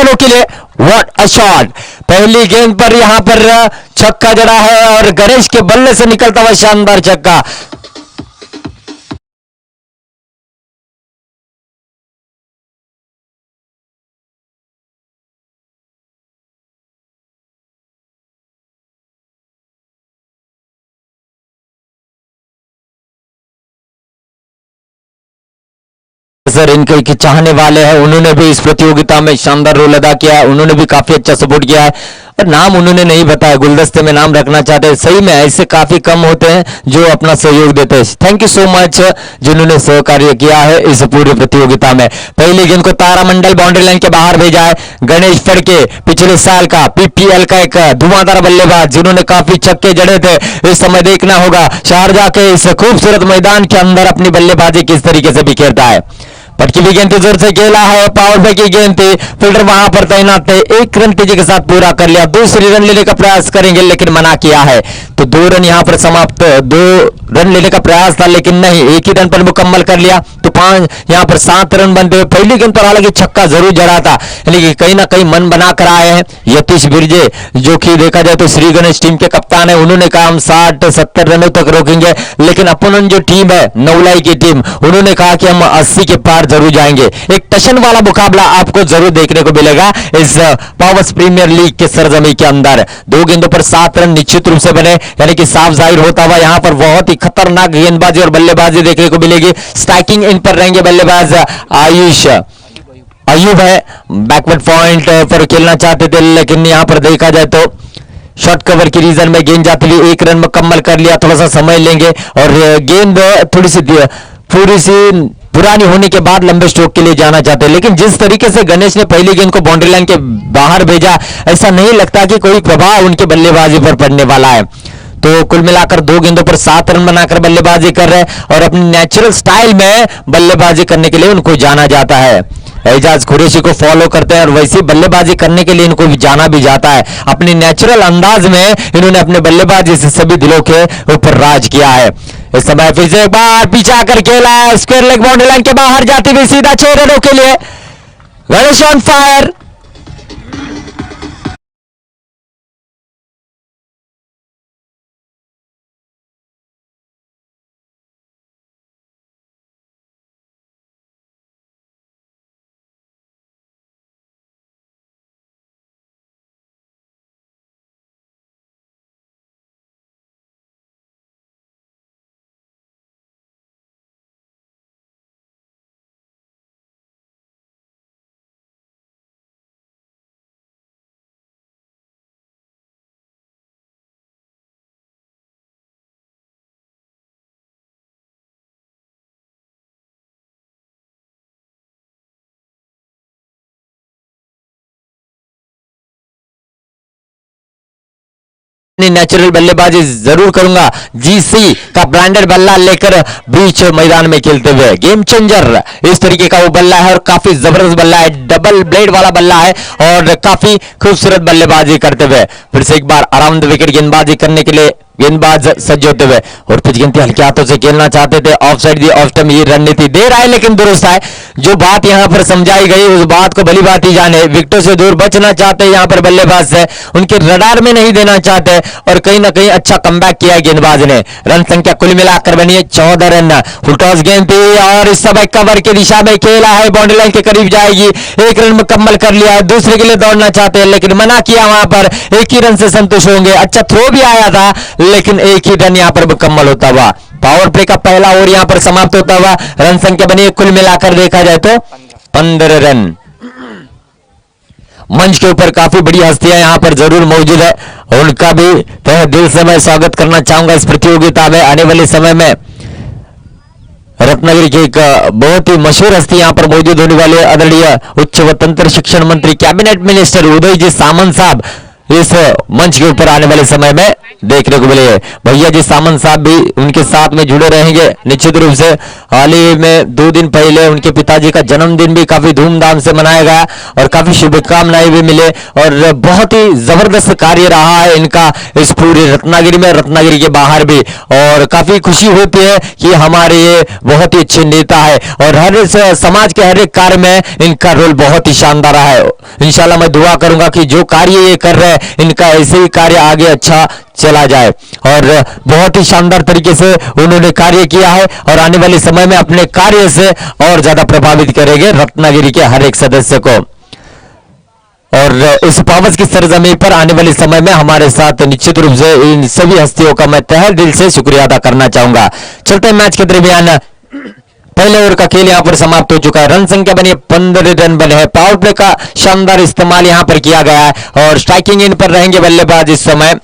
रनों के लिए। व्हाट अ शॉट, पहली गेंद पर यहां पर छक्का जड़ा है और गणेश के बल्ले से निकलता हुआ शानदार छक्का। सर इनके के चाहने वाले हैं, उन्होंने भी इस प्रतियोगिता में शानदार रोल अदा किया है, उन्होंने भी काफी अच्छा सपोर्ट किया है और नाम उन्होंने नहीं बताया, गुलदस्ते में नाम रखना चाहते हैं। सही में ऐसे काफी कम होते हैं जो अपना सहयोग देते हैं। थैंक यू सो मच जिन्होंने सहकार्य किया है इस पूरी प्रतियोगिता में। पहली गेंद को तारामंडल बाउंड्री लाइन के बाहर भेजा है। गणेश फड़के पिछले साल का पीपीएल का एक धुआंधार बल्लेबाज जिन्होंने काफी छक्के जड़े थे। इस समय देखना होगा शारजा के इस खूबसूरत मैदान के अंदर अपनी बल्लेबाजी किस तरीके से बिखेरता है। पटकी भी गेंद जोर से खेला है, पावर प्ले की गेंद थी, फील्डर वहां पर तैनात थे, एक रन तेजी के साथ पूरा कर लिया। दूसरी रन लेने का प्रयास करेंगे लेकिन मना किया है, तो 2 रन यहां पर समाप्त। 2 रन लेने का प्रयास था लेकिन नहीं, एक ही रन पर मुकम्मल कर लिया, तो 5 यहां पर 7 रन बनते हुए। पहली गेंद पर हालांकि छक्का जरूर जड़ा था, यानी कि कहीं ना कहीं मन बना कर आए हैं यतीश बिरजे, जो कि देखा जाए तो श्री गणेश टीम के कप्तान है। उन्होंने कहा हम 60-70 रनों तक रोकेंगे, लेकिन अपन जो टीम है नवलाई की टीम, उन्होंने कहा कि हम 80 के पार जरूर जाएंगे। एक टशन वाला मुकाबला आपको जरूर देखने को मिलेगा इस पावर्स प्रीमियर लीग के सरजमी के अंदर। 2 गेंदों पर 7 रन निश्चित रूप से बने, यानी कि साफ जाहिर होता हुआ यहां पर बहुत ही खतरनाक गेंदबाजी और बल्लेबाजी देखने को मिलेगी। स्ट्राइकिंग इन पर रहेंगे बल्लेबाज आयुष अयूब है, बैकवर्ड पॉइंट पर खेलना चाहते थे लेकिन यहां पर देखा जाए तो शॉर्ट कवर की रीजन में गेंद जाती हुई 1 रन मुकम्मल कर लिया। थोड़ा सा समय लेंगे और गेंद थोड़ी सी पुरानी होने के बाद लंबे स्ट्रोक के लिए जाना चाहते हैं, लेकिन जिस तरीके से गणेश ने पहली गेंद को बाउंड्री लाइन के बाहर भेजा, ऐसा नहीं लगता कि कोई प्रभाव उनके बल्लेबाजी पर पड़ने वाला है। तो कुल मिलाकर 2 गेंदों पर 7 रन बनाकर बल्लेबाजी कर रहे हैं और अपनी नेचुरल स्टाइल में बल्लेबाजी करने के लिए उनको जाना जाता है। एजाज कुरैशी को फॉलो करते हैं और वैसी बल्लेबाजी करने के लिए इनको जाना भी जाता है। अपनी नेचुरल अंदाज में इन्होंने अपने बल्लेबाजी से सभी दिलों के ऊपर राज किया है। इस समय फिर से एक बार पीछे आकर खेला है, स्क्वायर लेग बाउंड्री लाइन के बाहर जाती हुई सीधा 6 रनों के लिए। गणेश ऑन फायर, नेचुरल बल्लेबाजी जरूर करूंगा। जीसी का ब्रांडेड बल्ला लेकर बीच मैदान में खेलते हुए गेम चेंजर इस तरीके का वो बल्ला है और काफी जबरदस्त बल्ला है, डबल ब्लेड वाला बल्ला है और काफी खूबसूरत बल्लेबाजी करते हुए फिर से एक बार अराउंड विकेट गेंदबाजी करने के लिए गेंदबाज सज्ज होते हुए और पिच गिनती हल्के हाथों से खेलना चाहते थे। Of side the off stump ये रणनीति दे रहा है लेकिन दुरुस्त है। जो बात यहां पर समझाई गई उस बात को भली बात ही जाने, विकेटों से दूर बचना चाहते हैं यहां पर बल्लेबाज से, उनके रडार में नहीं देना चाहते और कहीं ना कहीं अच्छा कमबैक किया है गेंदबाज ने। रन संख्या कुल मिलाकर बनी है 14 रन। फुल टॉस गेंद थी और इस समय कवर की दिशा में खेला है, बाउंड्री लाइन के करीब जाएगी, 1 रन मुकम्मल कर लिया है। दूसरे के लिए दौड़ना चाहते हैं लेकिन मना किया, वहां पर 1 ही रन से संतुष्ट होंगे। अच्छा थ्रो भी आया था लेकिन 1 ही रन यहां पर मुकम्मल होता हुआ पावर प्ले का पहला ओवर यहां पर समाप्त होता हुआ। रन संख्या बनी है कुल मिलाकर देखा जाए तो 15 रन। मंच के ऊपर काफी बड़ी हस्तियां यहां पर जरूर मौजूद है, उनका भी तहे दिल से मैं स्वागत करना चाहूंगा इस प्रतियोगिता में। आने वाले समय में रत्नागिरी की एक बहुत ही मशहूर हस्ती यहां पर मौजूद होने वाले आदरणीय उच्च व तंत्र शिक्षण मंत्री कैबिनेट मिनिस्टर उदय जी सामंत साहब इस मंच के ऊपर आने वाले समय में देखने को मिले। भैया जी सामंत साहब भी उनके साथ में जुड़े रहेंगे निश्चित रूप से। हाल ही में 2 दिन पहले उनके पिताजी का जन्मदिन भी काफी धूमधाम से मनाया गया और काफी शुभकामनाएं भी मिले और बहुत ही जबरदस्त कार्य रहा है इनका इस पूरे रत्नागिरी में, रत्नागिरी के बाहर भी। और काफी खुशी होती है कि हमारे ये बहुत ही अच्छे नेता है और हर समाज के हर एक कार्य में इनका रोल बहुत ही शानदार रहा है। इंशाल्लाह मैं दुआ करूंगा कि जो कार्य ये कर रहे हैं इनका ऐसे ही कार्य आगे अच्छा चला जाए और बहुत ही शानदार तरीके से उन्होंने कार्य किया है और आने वाले समय में अपने कार्य से और ज्यादा प्रभावित करेंगे रत्नागिरी के हर एक सदस्य को। और इस पावस की सरजमीन पर आने वाले समय में हमारे साथ निश्चित रूप से इन सभी हस्तियों का मैं तहे दिल से शुक्रिया अदा करना चाहूंगा। चलते हैं मैच के दरमियान पहले ओवर का खेल यहां पर समाप्त हो चुका है। रन संख्या बनी है 15 रन बने हैं। पावर प्ले का शानदार इस्तेमाल यहां पर किया गया है और स्ट्राइकिंग इन पर रहेंगे बल्लेबाज इस समय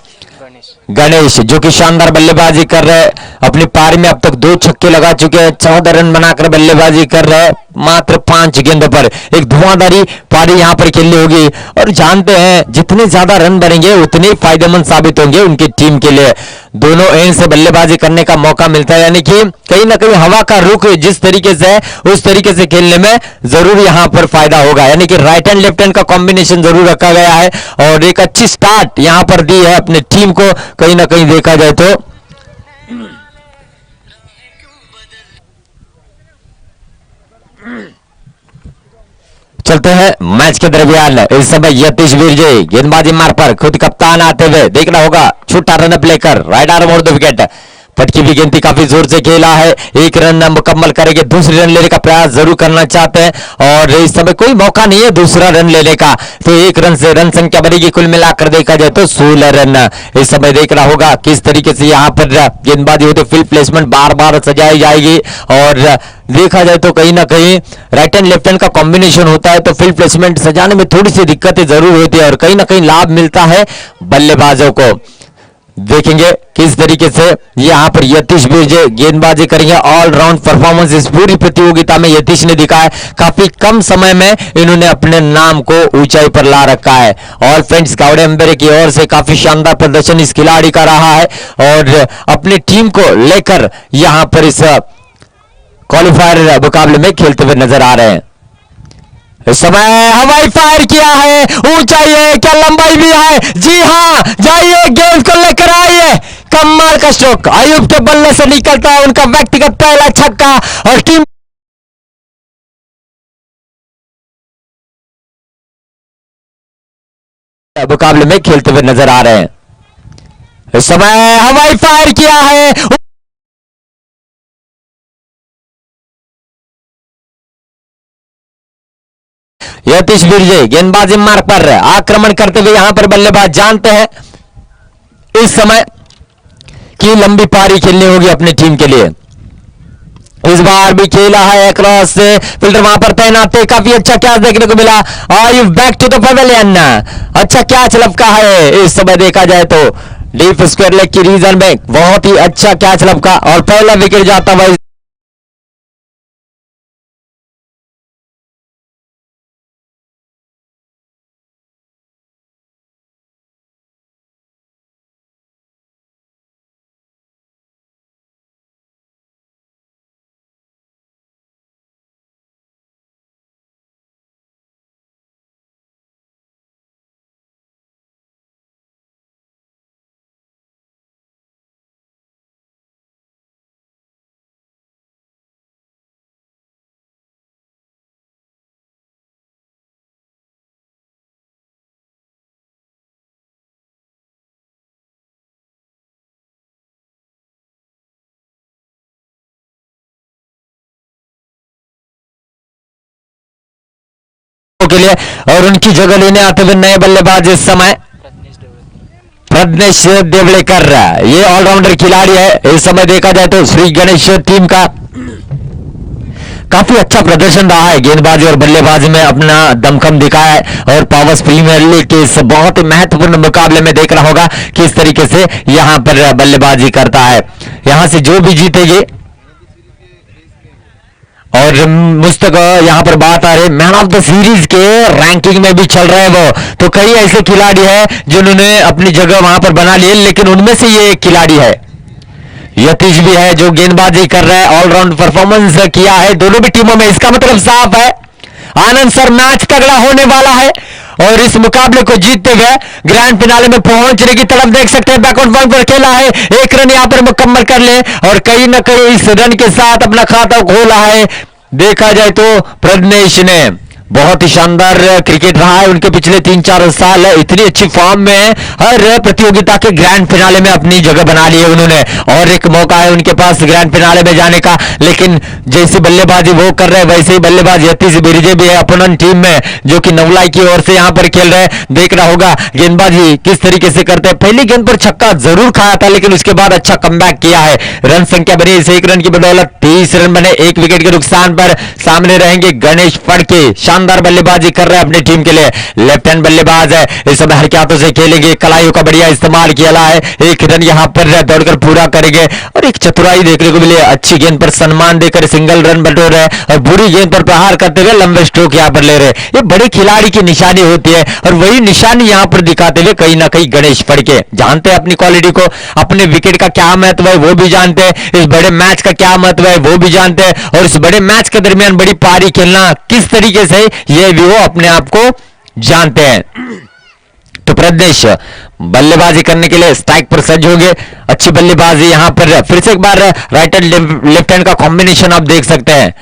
गणेश, जो कि शानदार बल्लेबाजी कर रहे हैं। अपनी पारी में अब तक 2 छक्के लगा चुके हैं, 14 रन बनाकर बल्लेबाजी कर रहे हैं मात्र 5 गेंदों पर। एक धुआंधारी पारी यहां पर खेलनी होगी और जानते हैं जितने ज्यादा रन बनेंगे उतने फायदेमंद साबित होंगे उनकी टीम के लिए। दोनों एंड से बल्लेबाजी करने का मौका मिलता है, यानी कि कहीं ना कहीं हवा का रुख जिस तरीके से है उस तरीके से खेलने में जरूर यहां पर फायदा होगा, यानी कि राइट हैंड लेफ्ट हैंड का कॉम्बिनेशन जरूर रखा गया है और एक अच्छी स्टार्ट यहां पर दी है अपनी टीम को कहीं ना कहीं देखा जाए तो। चलते हैं मैच के दरमियान इस समय यतीश वीरजी गेंदबाजी मार पर खुद कप्तान आते हुए देखना होगा, छूटा रन अप लेकर राइट आर्म और 2 विकेट। पटकी भी गेंद काफी जोर से खेला है, 1 रन मुकम्मल करेंगे, दूसरी रन लेने का प्रयास जरूर करना चाहते हैं और इस समय कोई मौका नहीं है दूसरा रन लेने का, तो 1 रन से रन संख्या बनेगी कुल मिलाकर देखा जाए तो 16 रन। इस समय देखना होगा किस तरीके से यहाँ पर गेंदबाजी होती फील्ड प्लेसमेंट बार बार सजाई जाएगी और देखा जाए तो कहीं ना कहीं राइट हैंड लेफ्ट हैंड का कॉम्बिनेशन होता है तो फील्ड प्लेसमेंट सजाने में थोड़ी सी दिक्कतें जरूर होती है और कहीं ना कहीं लाभ मिलता है बल्लेबाजों को। देखेंगे किस तरीके से यहां पर यतीश वीरजी गेंदबाजी करेंगे। ऑलराउंड परफॉर्मेंस इस पूरी प्रतियोगिता में यतीश ने दिखाया, काफी कम समय में इन्होंने अपने नाम को ऊंचाई पर ला रखा है। ऑल फ्रेंड्स गावड़े अंबेरे की ओर से काफी शानदार प्रदर्शन इस खिलाड़ी का रहा है और अपनी टीम को लेकर यहां पर इस क्वालिफायर मुकाबले में खेलते हुए नजर आ रहे हैं। इस समय हवाई फायर किया है, ऊंचाई है, क्या लंबाई भी है, जी हां, जाइए गेंद को लेकर आइए। कमाल का स्ट्रोक अयूब के बल्ले से निकलता है उनका व्यक्तिगत पहला छक्का और टीम मुकाबले में खेलते हुए नजर आ रहे हैं। इस समय हवाई फायर किया है, यतीश वीरजी गेंदबाजी मार्ग पर आक्रमण करते हुए यहां पर बल्लेबाज जानते हैं इस समय की लंबी पारी खेलनी होगी अपनी टीम के लिए। इस बार भी खेला है क्रॉस से, फील्डर वहां पर तैनात थे, काफी अच्छा कैच देखने को मिला। Are you back to the pavilion, अच्छा कैच लपका है। इस समय देखा जाए तो डीप स्क्वायर लेग की रीजन में बहुत ही अच्छा कैच लपका और पहला विकेट जाता हुआ के लिए और उनकी जगह लेने आते हुए नए बल्लेबाज इस समय प्रज्ञेश देवड़ेकर, ये ऑलराउंडर खिलाड़ी है। इस समय देखा जाए तो श्री गणेश टीम का काफी अच्छा प्रदर्शन रहा है, गेंदबाजी और बल्लेबाजी में अपना दमखम दिखाया है और पावर्स प्रीमियर लीग के इस बहुत ही महत्वपूर्ण मुकाबले में देखना होगा किस तरीके से यहां पर बल्लेबाजी करता है। यहां से जो भी जीतेगी और मुस्तक यहाँ पर बात आ रही है मैन ऑफ द सीरीज के रैंकिंग में भी चल रहे हैं वो। तो कई ऐसे खिलाड़ी हैं जिन्होंने अपनी जगह वहां पर बना ली है, लेकिन उनमें से ये एक खिलाड़ी है, यतीश भी है जो गेंदबाजी कर रहा है, ऑलराउंड परफॉर्मेंस किया है दोनों भी टीमों में। इसका मतलब साफ है आनंद सर मैच तगड़ा होने वाला है और इस मुकाबले को जीतते हुए ग्रैंड फिनाले में पहुंचने की तरफ देख सकते हैं। बैकआउट पॉइंट पर खेला है, एक रन यहां पर मुकम्मल कर ले और कहीं ना कहीं इस रन के साथ अपना खाता खोला है। देखा जाए तो प्रज्ञेश ने बहुत ही शानदार क्रिकेट रहा है उनके पिछले 3-4 साल, इतनी अच्छी फॉर्म में हर प्रतियोगिता के ग्रैंड फिनाले में अपनी जगह बना ली है उन्होंने और एक मौका है उनके पास ग्रैंड फिनाले में जाने का। लेकिन जैसी बल्लेबाजी वो कर रहे हैं वैसे ही बल्लेबाज यतीश बिरजे भी है अपोनेंट टीम में जो कि नवलाई की ओर से यहां पर खेल रहे हैं। देखना होगा गेंदबाजी किस तरीके से करते हैं। पहली गेंद पर छक्का जरूर खाया था लेकिन उसके बाद अच्छा कमबैक किया है। रन संख्या बनी इस 1 रन की बदौलत 30 रन बने 1 विकेट के नुकसान पर। सामने रहेंगे गणेश फड़के, शानदार बल्लेबाजी कर रहे हैं अपनी टीम के लिए, लेफ्ट हैंड बल्लेबाज है, इस समय हरकतों से खेलेंगे, कलाइयों का बढ़िया इस्तेमाल किया है, 1 रन यहां पर दौड़कर पूरा करेंगे और एक चतुराई देखने को मिली, अच्छी गेंद पर सम्मान देकर सिंगल रन बटोर रहे और बुरी गेंद पर प्रहार करते हुए लंबे स्ट्रोक यहां पर ले रहे। ये बड़े खिलाड़ी की निशानी होती है और वही निशानी यहां पर दिखाते हुए कहीं ना कहीं गणेश फड़के जानते हैं अपनी क्वालिटी को, अपने विकेट का क्या महत्व है वो भी जानते हैं, इस बड़े मैच का क्या महत्व है वो भी जानते हैं और इस बड़े मैच के दरमियान बड़ी पारी खेलना किस तरीके से ये भी वो अपने आप को जानते हैं। तो प्रज्ञेश बल्लेबाजी करने के लिए स्ट्राइक पर सज्ज होंगे, अच्छी बल्लेबाजी यहां पर फिर से एक बार राइट हैंड लेफ्ट हैंड का कॉम्बिनेशन आप देख सकते हैं।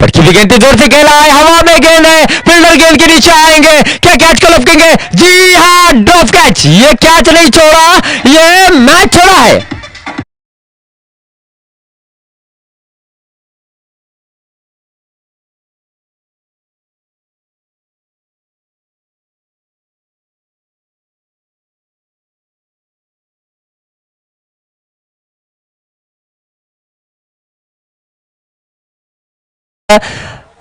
पटकी भी गेंद जोर से खेला है, हवा में गेंद है, फील्डर गेंद के नीचे आएंगे, क्या कैच को लपकेंगे? जी हां, ड्रॉप कैच, ये कैच नहीं छोड़ा, ये मैच छोड़ा है।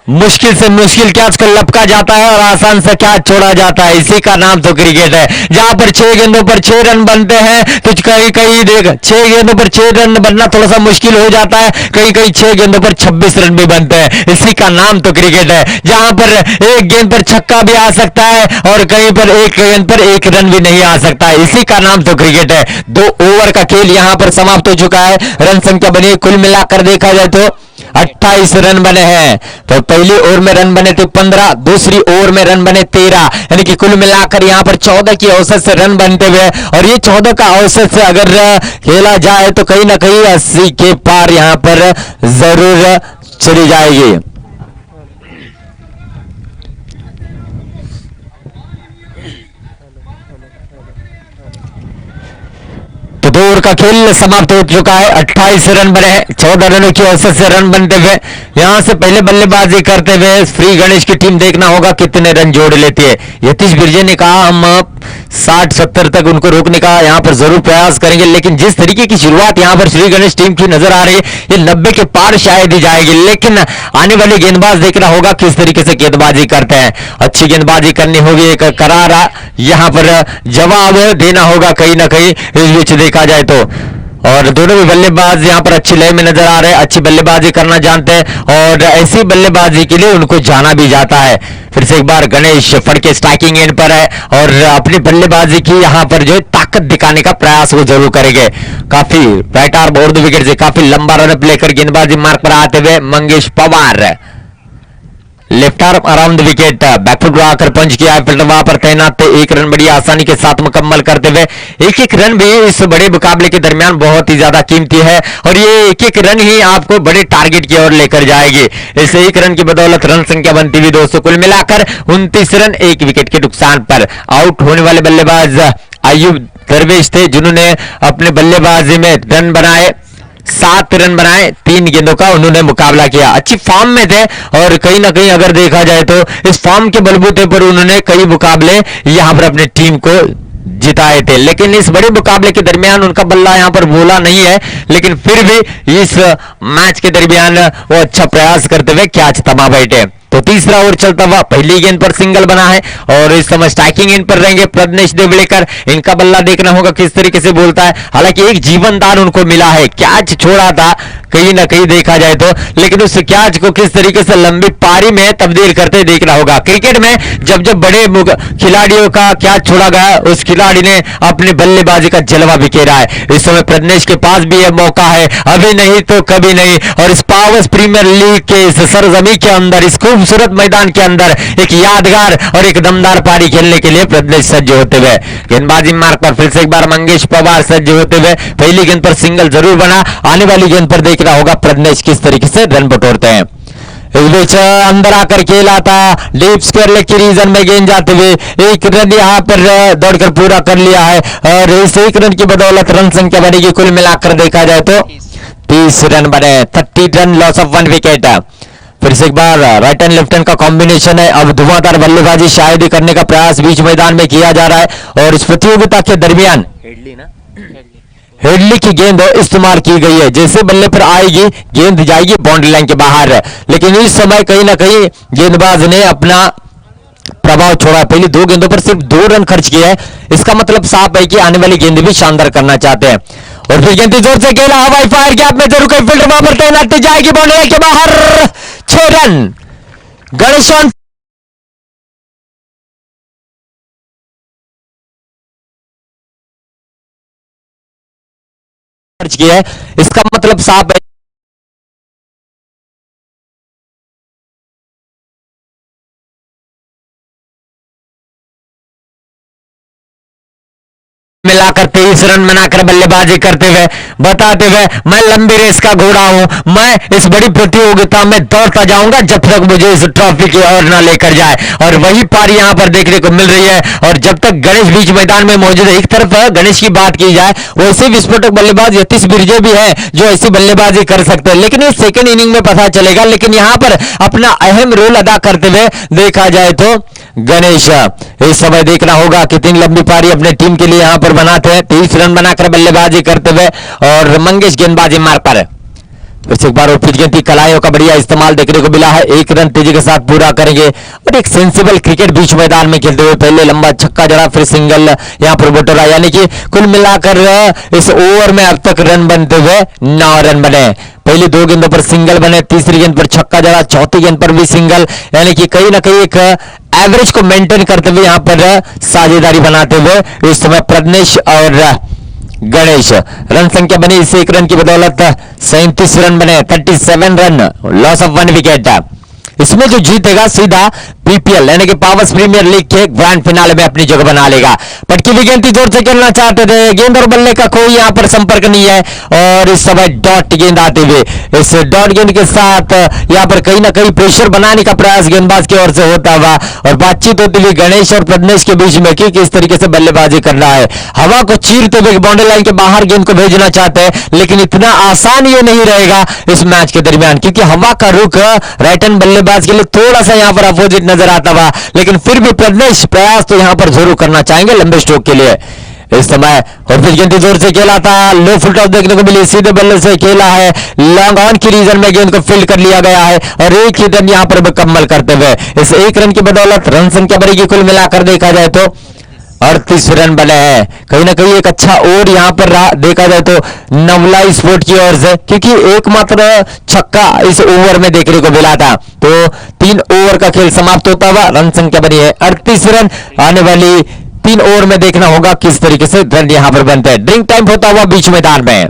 मुश्किल से मुश्किल कैच को लपका जाता है और आसान से कैच छोड़ा जाता है, इसी का नाम तो क्रिकेट है। जहां पर 6 गेंदों पर 6 रन बनते हैं तो कहीं कहीं देख 6 गेंदों पर 6 रन बनना थोड़ा सा मुश्किल हो जाता है, कहीं कहीं 6 गेंदों पर 26 रन भी बनते हैं, इसी का नाम तो क्रिकेट है। जहां पर एक गेंद पर छक्का भी आ सकता है और कहीं पर एक गेंद पर 1 रन भी नहीं आ सकता है, इसी का नाम तो क्रिकेट है। 2 ओवर का खेल यहां पर समाप्त हो चुका है, रन संख्या बनी कुल मिलाकर देखा जाए तो 28 रन बने हैं। तो पहली ओवर में रन बने थे 15, दूसरी ओवर में रन बने 13, यानी कि कुल मिलाकर यहां पर 14 की औसत से रन बनते हुए और ये 14 का औसत से अगर खेला जाए तो कहीं ना कहीं 80 के पार यहां पर जरूर चली जाएगी। तो 2 ओवर का खेल समाप्त हो चुका है, 28 रन बने हैं, 14 रनों की औसत से रन बनते हुए यहां से पहले बल्लेबाजी करते हुए श्री गणेश की टीम देखना होगा कितने रन जोड़ लेती है। यतीश बिरजे ने कहा हम 60-70 तक उनको रोकने का यहां पर जरूर प्रयास करेंगे, लेकिन जिस तरीके की शुरुआत यहां पर श्री गणेश टीम की नजर आ रही है ये 90 के पार शायद ही जाएगी, लेकिन आने वाले गेंदबाज देखना होगा किस तरीके से गेंदबाजी करते हैं। अच्छी गेंदबाजी करनी होगी, एक करारा यहां पर जवाब देना होगा कहीं ना कहीं इस बीच देखा जाए तो। और दोनों भी बल्लेबाज यहां पर अच्छी लय में नजर आ रहे हैं, अच्छी बल्लेबाजी करना जानते हैं और ऐसी बल्लेबाजी के लिए उनको जाना भी जाता है। फिर से एक बार गणेश फड़के स्ट्राइकिंग एंड पर है और अपनी बल्लेबाजी की यहां पर जो ताकत दिखाने का प्रयास वो जरूर करेंगे। काफी राइट आर्म और 2 विकेट से काफी लंबा रन लेकर गेंदबाजी मार्ग पर आते हुए Mangesh Pawar, left arm around wicket, backfoot आकर पंच किया है, फील्डर वहां पर तैनात थे, 1 रन बड़ी आसानी के साथ मुकम्मल करते हुए। एक रन भी इस बड़े मुकाबले के दरमियान बहुत ही ज्यादा कीमती है और ये एक रन ही आपको बड़े टारगेट की ओर लेकर जाएगी। इस 1 रन की बदौलत रन संख्या बनती हुई 200, कुल मिलाकर 29 रन 1 विकेट के नुकसान पर। आउट होने वाले बल्लेबाज अयूब दरवेश थे जिन्होंने अपने बल्लेबाजी में रन बनाए, 7 रन बनाए, 3 गेंदों का उन्होंने मुकाबला किया। अच्छी फॉर्म में थे और कहीं ना कहीं अगर देखा जाए तो इस फॉर्म के बलबूते पर उन्होंने कई मुकाबले यहां पर अपनी टीम को जिताए थे, लेकिन इस बड़े मुकाबले के दरमियान उनका बल्ला यहां पर बोला नहीं है, लेकिन फिर भी इस मैच के दरमियान वो अच्छा प्रयास करते हुए कैच थमा बैठे। तो तीसरा ओवर चलता हुआ पहली गेंद पर सिंगल बना है और इस समय स्ट्राइकिंग एंड पर रहेंगे प्रज्ञेश देवड़ेकर। इनका बल्ला देखना होगा किस तरीके से बोलता है। हालांकि एक जीवनदान उनको मिला है, कैच छोड़ा था कहीं ना कहीं देखा जाए तो, लेकिन उस कैच को किस तरीके से लंबी पारी में तब्दील करते देखना होगा। क्रिकेट में जब जब बड़े खिलाड़ियों का कैच छोड़ा गया, उस खिलाड़ी ने अपनी बल्लेबाजी का जलवा बिखेरा है। इस समय प्रज्ञेश के पास भी यह मौका है, अभी नहीं तो कभी नहीं। और इस पावर्स प्रीमियर लीग के इस सरजमी के अंदर, इस खूबसूरत मैदान के अंदर एक यादगार और एक दमदार पारी खेलने के लिए प्रज्ञेश सज्ज होते हुए गेंदबाजी मार्ग पर फिर से एक बार मंगेश पवार सज्ज होते हुए पहली गेंद पर सिंगल जरूर बना। आने वाली गेंद पर देखना होगा प्रज्ञेश किस तरीके से रन बटोरते हैं। इस बीच अंदर आकर खेला था डीप स्क्वायर लेग की रीजन में गेंद जाते हुए एक रन यहां पर दौड़कर पूरा कर लिया है और इस एक रन की बदौलत रन संख्या बढ़ेगी। कुल मिलाकर देखा जाए तो 30 रन बने, 30 रन, लॉस ऑफ 1 विकेट। फिर से एक बार राइट एंड लेफ्ट हैंड का कॉम्बिनेशन है। अब धुआंधार बल्लेबाजी शायद ही करने का प्रयास बीच मैदान में किया जा रहा है और इस प्रतियोगिता के दरमियान हेडली की गेंद इस्तेमाल की गई है। जैसे बल्ले पर आएगी गेंद जाएगी बाउंड्री लाइन के बाहर, लेकिन इस समय कहीं ना कहीं गेंदबाज ने अपना प्रभाव छोड़ा। पहली 2 गेंदों पर सिर्फ 2 रन खर्च किए हैं। इसका मतलब साफ है कि आने वाली गेंद भी शानदार करना चाहते हैं। और फिर गेंद जोर से खेला, हवाई फायर गैप में जरूर कोई फील्डर वहां पर तैनात जाएगी बाउंड्री लाइन के बाहर। 6 रन गणेश खर्च किया है। इसका मतलब साफ है मिलाकर 23 रन बनाकर बल्लेबाजी करते हुए बताते हुए मैं लंबी रेस का घोड़ा हूं, मैं इस बड़ी प्रतियोगिता में दौड़ता जाऊंगा जब तक मुझे इस ट्रॉफी की ओर ना लेकर जाए। और वही पारी यहां पर देखने को मिल रही है। और जब तक गणेश बीच मैदान में मौजूद है, एक तरफ गणेश की बात की जाए वैसे विस्फोटक बल्लेबाज यतीश बिरजे भी है जो ऐसी बल्लेबाजी कर सकते हैं, लेकिन इस सेकेंड इनिंग में पता चलेगा। लेकिन यहां पर अपना अहम रोल अदा करते हुए देखा जाए तो गणेश, इस समय देखना होगा कितनी लंबी पारी अपने टीम के लिए यहां पर बनाते हैं। 30 रन बनाकर बल्लेबाजी करते हुए और मंगेश गेंदबाजी मार पर फिर से एक बार पिच गेंद की कलाइयों का बढ़िया इस्तेमाल देखने को मिला है। एक रन तेजी के साथ पूरा करेंगे और एक सेंसिबल क्रिकेट बीच मैदान में खेलते हुए पहले लंबा छक्का जड़ा फिर सिंगल यहां पर बटोरा, यानी कि कुल मिलाकर इस ओवर में अब तक रन बनते हुए 9 रन बने। पहली 2 गेंदों पर सिंगल बने, तीसरी गेंद पर छक्का जड़ा, चौथी गेंद पर भी सिंगल, यानी कि कहीं ना कहीं एक एवरेज को मेंटेन करते हुए यहां पर साझेदारी बनाते हुए इस समय प्रज्ञेश और गणेश। रन संख्या बनी इस 1 रन की बदौलत 37 रन बने, 37 रन, लॉस ऑफ 1 विकेट। इसमें जो जीतेगा सीधा पीपीएल यानी कि पावर्स प्रीमियर लीग के ग्रैंड फिनाले में अपनी जगह बना लेगा। पटकी भी गेंद जोर से खेलना चाहते थे, गेंद और बल्ले का कोई यहां पर संपर्क नहीं है और इस समय डॉट गेंद आते हुए इस डॉट गेंद के साथ यहां पर कहीं ना कहीं प्रेशर बनाने का प्रयास गेंदबाज की ओर से होता हुआ और बातचीत होती हुई गणेश और प्रज्ञेश के बीच में कि किस तरीके से बल्लेबाजी करना है। हवा को चीरते हुए बाउंड्री लाइन के बाहर गेंद को भेजना चाहते हैं, लेकिन इतना आसान ये नहीं रहेगा इस मैच के दरमियान, क्योंकि हवा का रुख राइट हैंड बल्लेबाज के लिए थोड़ा सा यहां पर अपोजिट नजर आता हुआ, लेकिन फिर भी प्रज्ञेश प्रयास तो यहां पर जरूर करना चाहेंगे लंबे स्ट्रोक के लिए। इस समय और फिर गेंद जोर से खेला था, लो फुल टॉस देखने को मिली, सीधे बल्ले से खेला है, लॉन्ग ऑन की रीजन में गेंद को फील्ड कर लिया गया है और एक ही रन यहां पर मुकम्मल करते हुए इस 1 रन की बदौलत रन संख्या बढ़ेगी। कुल मिलाकर देखा जाए तो 38 रन बने हैं। कहीं ना कहीं एक अच्छा ओवर यहां पर देखा जाए तो नवला स्पोर्ट की ओर से, क्योंकि एकमात्र छक्का इस ओवर में देखने को मिला था। तो 3 ओवर का खेल समाप्त होता हुआ रन संख्या बनी है 38 रन। आने वाली 3 ओवर में देखना होगा किस तरीके से रन यहां पर बनते हैं। ड्रिंक टाइम होता हुआ बीच मैदान में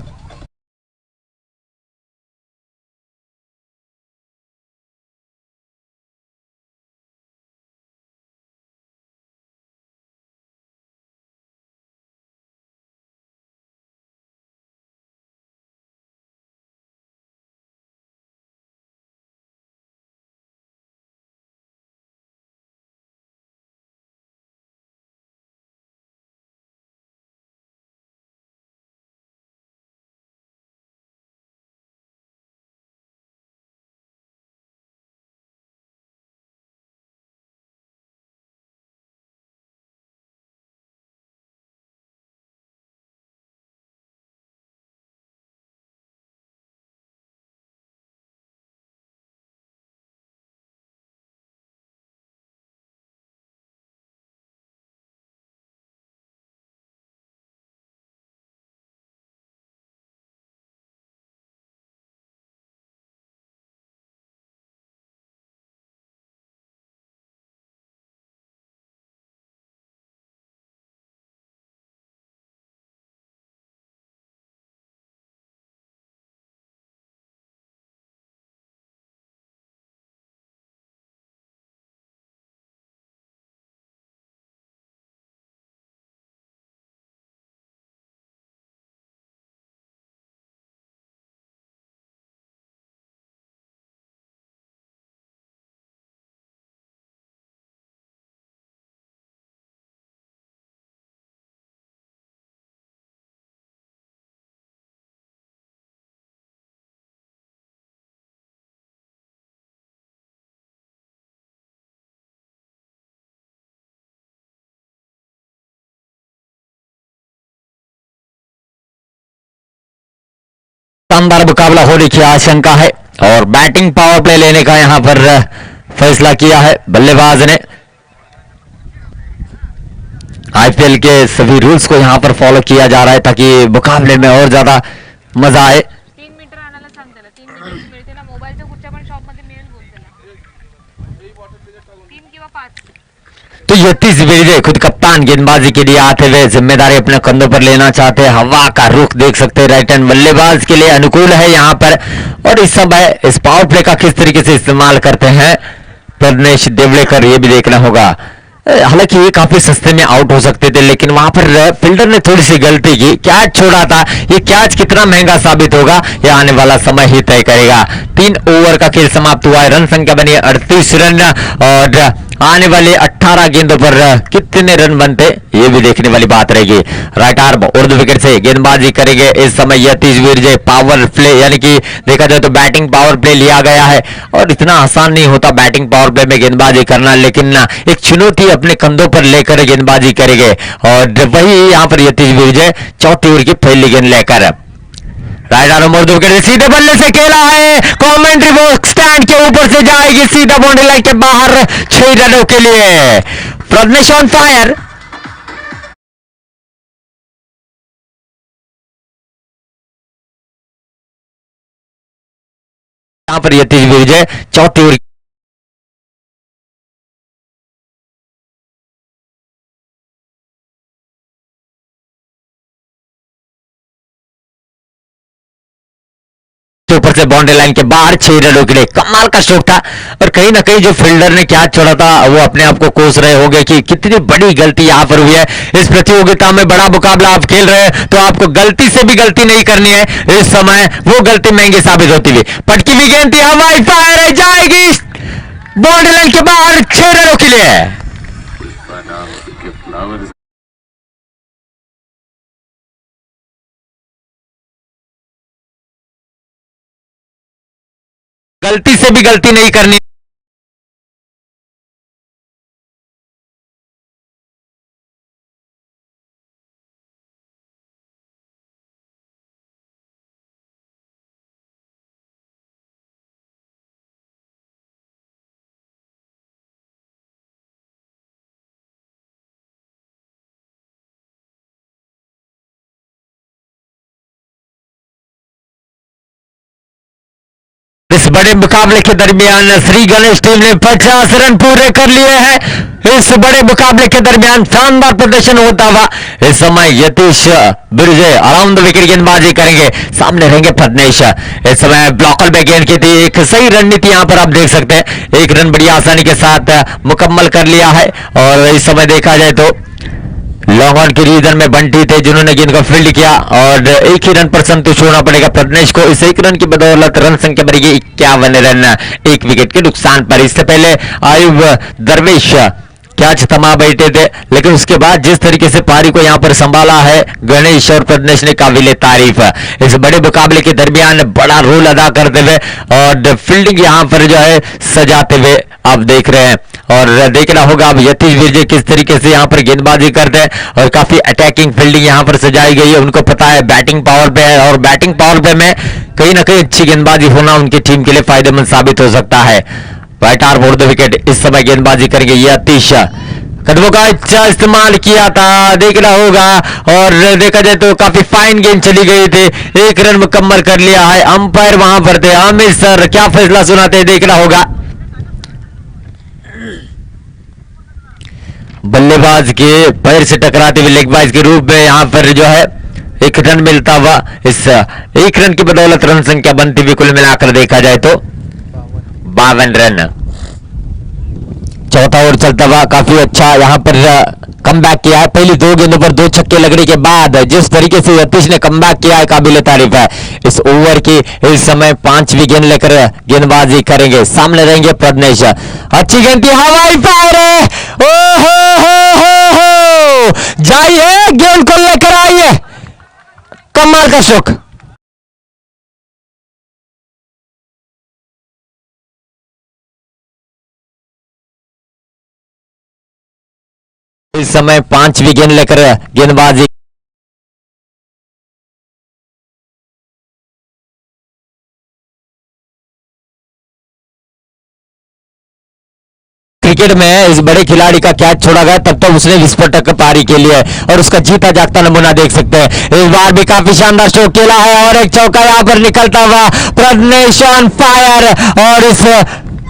मुकाबला होने की आशंका है और बैटिंग पावर प्ले लेने का यहां पर फैसला किया है बल्लेबाज ने। आईपीएल के सभी रूल्स को यहां पर फॉलो किया जा रहा है ताकि मुकाबले में और ज्यादा मजा आए। 3 मीटर आणायला सांग त्याला, 3 मीटर मिळते ना, मोबाईलच्या कुठच्या पण शॉप मध्ये मिळेल बोल त्याला, 3 किंवा 5। तो यतीश विजय खुद कप्तान गेंदबाजी के लिए आते हुए जिम्मेदारी अपने कंधों पर लेना चाहते हैं। हवा का रुख देख सकते हैं, राइट हैंड बल्लेबाज के लिए अनुकूल है यहां पर। और इस समय इस पावर प्ले का किस तरीके से इस्तेमाल करते हैं प्रज्ञेश देवड़ेकर, ये भी देखना होगा। हालांकि ये काफी सस्ते में आउट हो सकते थे, लेकिन वहां पर फील्डर ने थोड़ी सी गलती की, कैच छोड़ा था। ये कैच कितना महंगा साबित होगा यह आने वाला समय ही तय करेगा। 3 ओवर का खेल समाप्त हुआ है, रन संख्या बनी है 38 रन और आने वाले 18 गेंदों पर कितने रन बनते ये भी देखने वाली बात रहेगी। राइट आर्म उर्द विकेट से गेंदबाजी करेंगे इस समय यतीश विजय। पावर प्ले यानी कि देखा जाए तो बैटिंग पावर प्ले लिया गया है और इतना आसान नहीं होता बैटिंग पावर प्ले में गेंदबाजी करना, लेकिन एक चुनौती अपने कंधों पर लेकर गेंदबाजी करेंगे और वही यहां पर यतीश विजय चौथी ओवर की पहली गेंद लेकर राइट आर्म उर्द विकेट सीधे बल्ले से खेला है। कमेंट्री बॉक्स स्टैंड के ऊपर से जाएगी सीधा बाउंड्री लाइन के बाहर 6 रनों के लिए। Pradnyesh on fire. यहां पर यतीश विजय चौथी ओवर ऊपर से बाउंड्री लाइन के बाहर 6 रनों के लिए। कमाल का स्ट्रोक था और कहीं ना कहीं जो फील्डर ने कैच छोड़ा था वो अपने आप को कोस रहे होंगे कि कितनी बड़ी गलती यहां पर हुई है। इस प्रतियोगिता में बड़ा मुकाबला आप खेल रहे हैं तो आपको गलती से भी गलती नहीं करनी है। इस समय वो गलती महंगी साबित होती हुई पटकी हुई गेंद थी, हवाई फायर जाएगी बाउंड्री लाइन के बाहर 6 रनों के लिए। गलती से भी गलती नहीं करनी। इस बड़े मुकाबले के दरमियान श्री गणेश टीम ने 50 रन पूरे कर लिए हैं। इस बड़े मुकाबले के दरमियान शानदार प्रदर्शन होता हुआ इस समय यतीश विजय अराउंड द विकेट गेंदबाजी करेंगे। सामने रहेंगे प्रज्ञेश। इस समय ब्लॉकर में गेंद की थी, एक सही रणनीति यहां पर आप देख सकते हैं। एक रन बड़ी आसानी के साथ मुकम्मल कर लिया है और इस समय देखा जाए तो लॉन्ग ऑन के रीजन में बंटी थे जिन्होंने गेंद को फील्ड किया और एक ही रन पर संतुष्ट होना पड़ेगा प्रज्ञेश को। इस एक रन की बदौलत रन संख्या बढ़ेगी 51 रन 1 विकेट के नुकसान पर। इससे पहले आयुब दरवेश कैच थमा बैठे थे, लेकिन उसके बाद जिस तरीके से पारी को यहां पर संभाला है गणेश और प्रज्ञेश ने काबिले तारीफ। इस बड़े मुकाबले के दरमियान बड़ा रोल अदा करते हुए और फील्डिंग यहां पर जो है सजाते हुए आप देख रहे हैं और देखना होगा अब यतीश विजय किस तरीके से यहां पर गेंदबाजी करते हैं और काफी अटैकिंग फील्डिंग यहां पर सजाई गई है। उनको पता है बैटिंग पावर पे है और बैटिंग पावर पे में कहीं ना कहीं अच्छी गेंदबाजी होना उनकी टीम के लिए फायदेमंद साबित हो सकता है। राइट आर्म उर्द विकेट इस समय गेंदबाजी करेंगे यतीश। कदमों का अच्छा इस्तेमाल किया था, देखना होगा और देखा जाए तो काफी फाइन गेंद चली गई थी। 1 रन मुकम्मल कर लिया है। अंपायर वहां पर थे, आमिर सर क्या फैसला सुनाते देखना होगा। बल्लेबाज के पैर से टकराते हुए लेग बाइज के रूप में यहां पर जो है 1 रन मिलता हुआ इस 1 रन की बदौलत रन संख्या बनती हुई कुल मिलाकर देखा जाए तो 52 रन। चौथा ओवर चलता हुआ काफी अच्छा यहां पर कमबैक किया है। पहली 2 गेंदों पर 2 छक्के लगने के बाद जिस तरीके से यतीश ने कमबैक किया है काबिले तारीफ है। इस ओवर की इस समय 5वीं गेंद लेकर गेंदबाजी करेंगे। सामने रहेंगे प्रज्ञेश। अच्छी गेंद थी, हवाई फायर है। ओ हो जाइए गेंद को लेकर आइए, कमाल का शौक। इस समय 5वीं गेंद लेकर गेंदबाजी क्रिकेट में इस बड़े खिलाड़ी का कैच छोड़ा गया, तब तक उसने विस्फोटक पारी के लिए और उसका जीता जागता नमूना देख सकते हैं। इस बार भी काफी शानदार स्ट्रोक खेला है और एक चौका यहां पर निकलता हुआ प्रज्ञेश ऑन फायर। और इस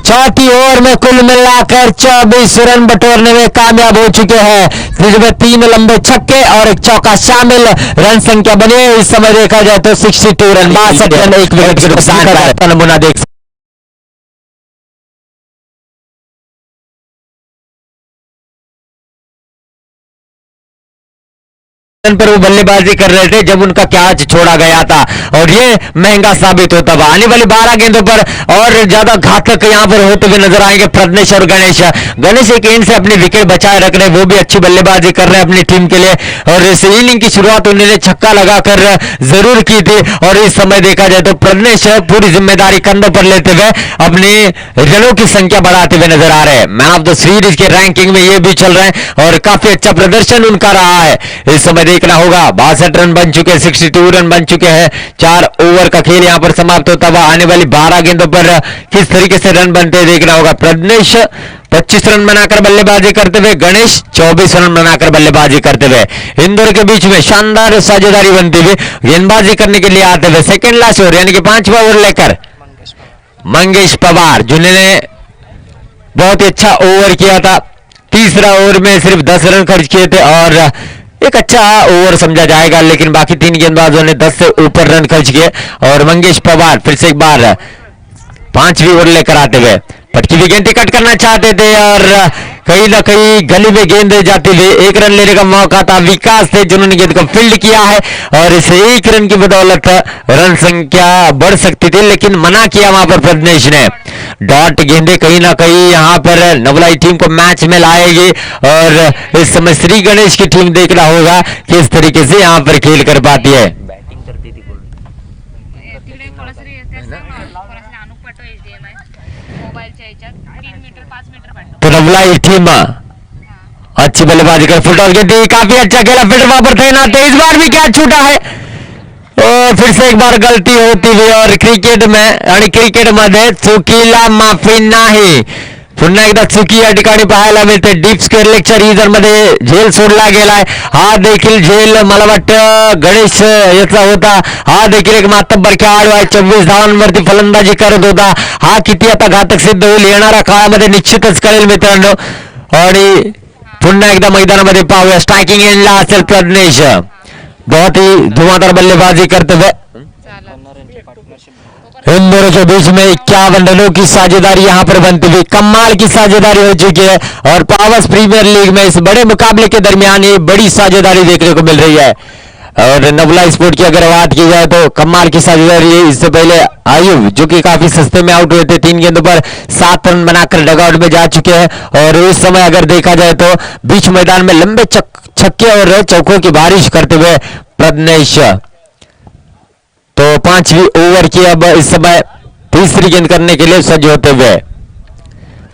चौथी ओवर में कुल मिलाकर 24 रन बटोरने में कामयाब हो चुके हैं, जिसमें 3 लंबे छक्के और एक चौका शामिल। रन संख्या बनी है इस समय देखा जाए तो 62 रन, 62 रन, 1 विकेट के नुकसान का नमूना देख पर वो बल्लेबाजी कर रहे थे जब उनका कैच छोड़ा गया था और ये महंगा साबित होता हुआ। आने वाली 12 गेंदों पर और ज्यादा घातक यहां पर होते हुए नजर आएंगे प्रज्ञेश और गणेश। गणेश एक गेंद से अपनी विकेट बचाए रख रहे हैं, वो भी अच्छी बल्लेबाजी कर रहे हैं अपनी टीम के लिए और इस इनिंग की शुरुआत उन्होंने छक्का लगाकर जरूर की थी। और इस समय देखा जाए तो प्रज्ञेश पूरी जिम्मेदारी कंधों पर लेते हुए अपनी रनों की संख्या बढ़ाते हुए नजर आ रहे हैं। मैन ऑफ द सीरीज के रैंकिंग में ये भी चल रहे हैं और काफी अच्छा प्रदर्शन उनका रहा है। इस समय देखना होगा 62 रन बन चुके हैं, 62 रन बन चुके हैं। 4 ओवर का खेल यहां पर समाप्त होता हुआ। आने वाली 12 गेंदों पर किस तरीके से रन बनते हैं देखना होगा। प्रज्ञेश 25 रन बनाकर बल्लेबाजी करते हुए, गणेश 24 रन बनाकर बल्लेबाजी करते हुए। इन दोनों के बीच में शानदार साझेदारी बनती हुई गेंदबाजी करने के लिए आते हुए सेकेंड लास्ट ओवर यानी कि 5वां ओवर लेकर मंगेश पवार, जिन्होंने बहुत ही अच्छा ओवर किया था। तीसरा ओवर में सिर्फ 10 रन खर्च किए थे और एक अच्छा ओवर समझा जाएगा, लेकिन बाकी 3 गेंदबाजों ने 10 से ऊपर रन खर्च किए और मंगेश पवार फिर से एक बार 5वीं ओवर लेकर आते हुए पटकी हुई गेंद कट करना चाहते थे और कहीं ना कहीं गली में गेंद जाती हुई 1 रन लेने का मौका था। विकास थे जिन्होंने गेंद को फील्ड किया है और इस 1 रन की बदौलत रन संख्या बढ़ सकती थी, लेकिन मना किया वहां पर प्रज्ञेश ने। डॉट गेंदे कहीं ना कहीं यहां पर नवलाई टीम को मैच में लाएगी और इस समय श्री गणेश की टीम देखना होगा किस तरीके से यहां पर खेल कर पाती है। तिकडे कोणासरी त्याच कोणासरी अनुप पाठव HDMI मोबाईलच्या ह्याच्यात 3 मीटर 5 मीटर पाठव। तो नवलाई टीम अच्छी बल्लेबाजी कर फुटबॉल खेलती, काफी अच्छा खेला, फिर वहां पर तैनात है। इस बार भी क्या छूटा है और फिर से एक बार गलती होती हुई और क्रिकेट में आणि क्रिकेट मध्ये चुकीला माफी नाही। पुन्हा एकदा चुकी या ठिकाणी पाहायला मिळते। डीप स्क्वेअर लेगच्या रिझन मध्ये झेल सोडला गेलाय, हा देखील झेल मला वाटतं गणेश याचा होता। हा देखील एक मातब्बर खेळाडू आहे, 24 धावांवरती फलंदाजी करत होता। हा किती आता घातक सिद्ध होईल येणाऱ्या काळामध्ये निश्चितच कळेल मित्रांनो। आणि पुन्हा एकदा मैदानामध्ये पाहूया स्ट्रायकिंग एंडला असेल प्रज्ञेश, बहुत ही धुआंधार बल्लेबाजी करते हुए। इन दोनों के बीच में 51 रनों की साझेदारी यहां पर बनती हुई कमाल की साझेदारी हो चुकी है और पावर्स प्रीमियर लीग में इस बड़े मुकाबले के दरमियान ये बड़ी साझेदारी देखने को मिल रही है। और नवला स्पोर्ट की अगर बात की जाए तो कमाल की साझेदारी है। इससे पहले आयुब जो कि काफी सस्ते में आउट हुए थे, 3 गेंदों पर 7 रन बनाकर डगआउट में जा चुके हैं और इस समय अगर देखा जाए तो बीच मैदान में लंबे छक्के और चौकों की बारिश करते हुए प्रज्ञेश। तो 5वीं ओवर की अब इस समय तीसरी गेंद करने के लिए सज्ज होते हुए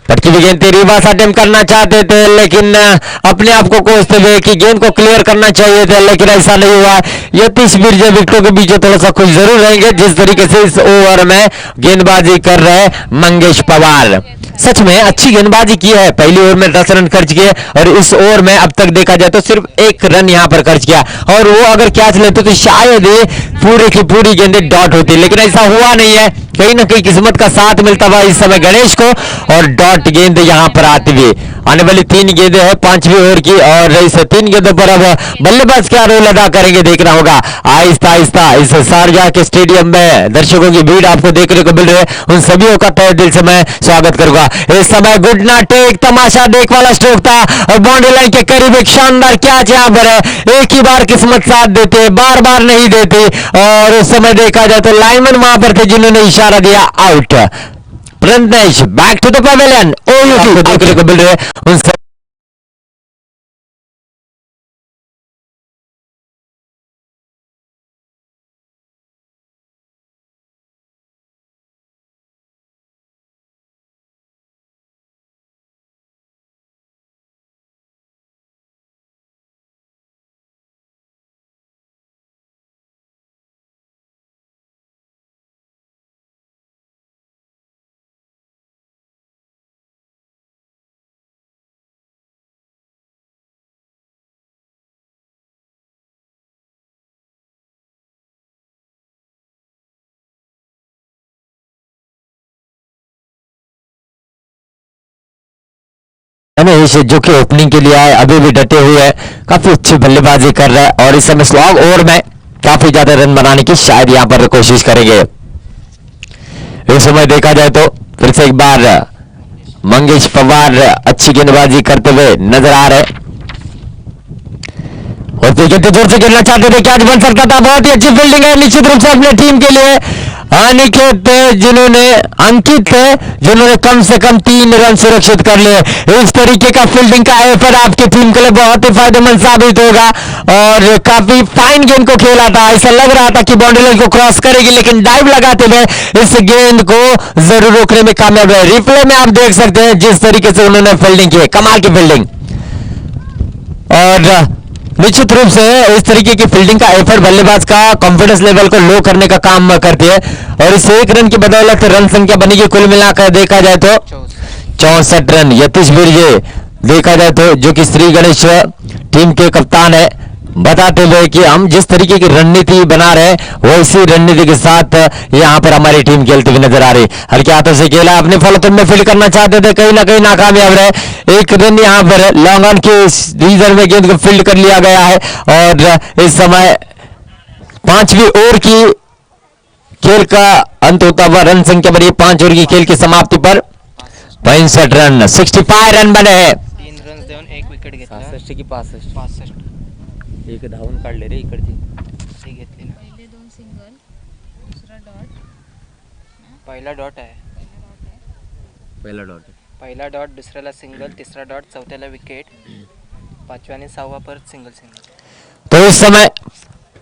पटकी हुई गेंद रिवर्स अटेम्प्ट करना चाहते थे, लेकिन अपने आप को कोसते हुए कि गेंद को क्लियर करना चाहिए था, लेकिन ऐसा नहीं हुआ। यतीश बिरजे विकेटों के बीच थोड़ा सा खुश जरूर रहेंगे जिस तरीके से इस ओवर में गेंदबाजी कर रहे मंगेश पवार। सच में अच्छी गेंदबाजी की है, पहली ओवर में 10 रन खर्च किए और इस ओवर में अब तक देखा जाए तो सिर्फ 1 रन यहां पर खर्च किया और वो अगर कैच लेते तो शायद पूरी की पूरी गेंदें डॉट होती, लेकिन ऐसा हुआ नहीं है। कहीं ना कहीं किस्मत का साथ मिलता हुआ इस समय गणेश को और डॉट गेंद यहां पर आती हुई। आने वाली 3 गेंदें हैं 5वीं ओवर की और इस 3 गेंदों पर अब बल्लेबाज क्या रोल अदा करेंगे देखना होगा। आहिस्ता आहिस्ता इस शारजाह के स्टेडियम में दर्शकों की भीड़ आपको देखने को मिल रही है, उन सभी का तहे दिल से मैं स्वागत करूंगा। इस समय गुड नाइट एक तमाशा देख वाला स्ट्रोक था और बाउंड्री लाइन के करीब एक शानदार कैच यहां पर है। एक ही बार किस्मत साथ देते, बार बार नहीं देती और उस समय देखा जाए तो लाइनमैन वहां पर थे जिन्होंने इशारा दिया out. Pragnesh back to the pavilion, ओ देखने को मिल रहे हैं उन गणेश जो कि ओपनिंग के लिए आए, अभी भी डटे हुए हैं, काफी अच्छी बल्लेबाजी कर रहा है और इस समय स्लॉग ओवर में काफी ज्यादा रन बनाने की शायद यहां पर कोशिश करेंगे। इस समय देखा जाए तो फिर से एक बार मंगेश पवार अच्छी गेंदबाजी करते हुए नजर आ रहे और कितने जोर से खेलना चाहते थे, क्या बन सकता था। बहुत ही अच्छी फील्डिंग है निश्चित रूप से अपने टीम के लिए। अनिकेत अंकित जिन्होंने कम से कम 3 रन सुरक्षित कर लिए। इस तरीके का फील्डिंग का एफर्ट आपकी टीम के लिए बहुत ही फायदेमंद साबित होगा और काफी फाइन गेंद को खेला था। ऐसा लग रहा था कि बाउंड्री लाइन को क्रॉस करेगी, लेकिन डाइव लगाते हुए इस गेंद को जरूर रोकने में कामयाब रहे। रिप्ले में आप देख सकते हैं जिस तरीके से उन्होंने फील्डिंग की है, कमाल की फील्डिंग। और निश्चित रूप से इस तरीके की फील्डिंग का एफर्ट बल्लेबाज का कॉन्फिडेंस लेवल को लो करने का काम करती है और इस 1 रन की बदौलत रन संख्या बनेगी कुल मिलाकर देखा जाए तो 64 रन। यतीश बिरजे देखा जाए तो जो कि श्री गणेश टीम के कप्तान है, बताते हुए कि हम जिस तरीके की रणनीति बना रहे हैं वो इसी रणनीति के साथ यहां पर हमारी टीम खेलती हुई नजर आ रही। हल्के हाथों से खेला, अपने फॉलो में फील्ड करना चाहते थे, कहीं ना कहीं नाकामयाब रहे। 1 रन यहां पर लॉन्ग ऑन के रीजन में गेंद को फील्ड कर लिया गया है और इस समय 5वीं ओवर की खेल का अंत होता हुआ रन संख्या बढ़ी 5 ओवर की खेल की समाप्ति पर 65 रन, 65 रन बने हैं। 3 रन देऊन 1 विकेट घेतला। 65 की 65 65 एक धावून काढले रे इकडची ती घेतली ना। पहिले 2 सिंगल, दुसरा डॉट, पहिला डॉट आहे, पहिला डॉट पहिला डॉट, दुसऱ्याला सिंगल, तिसरा डॉट, चौथ्याला विकेट, 5व्या आणि 6व्या परत सिंगल सिंगल। तो इस समय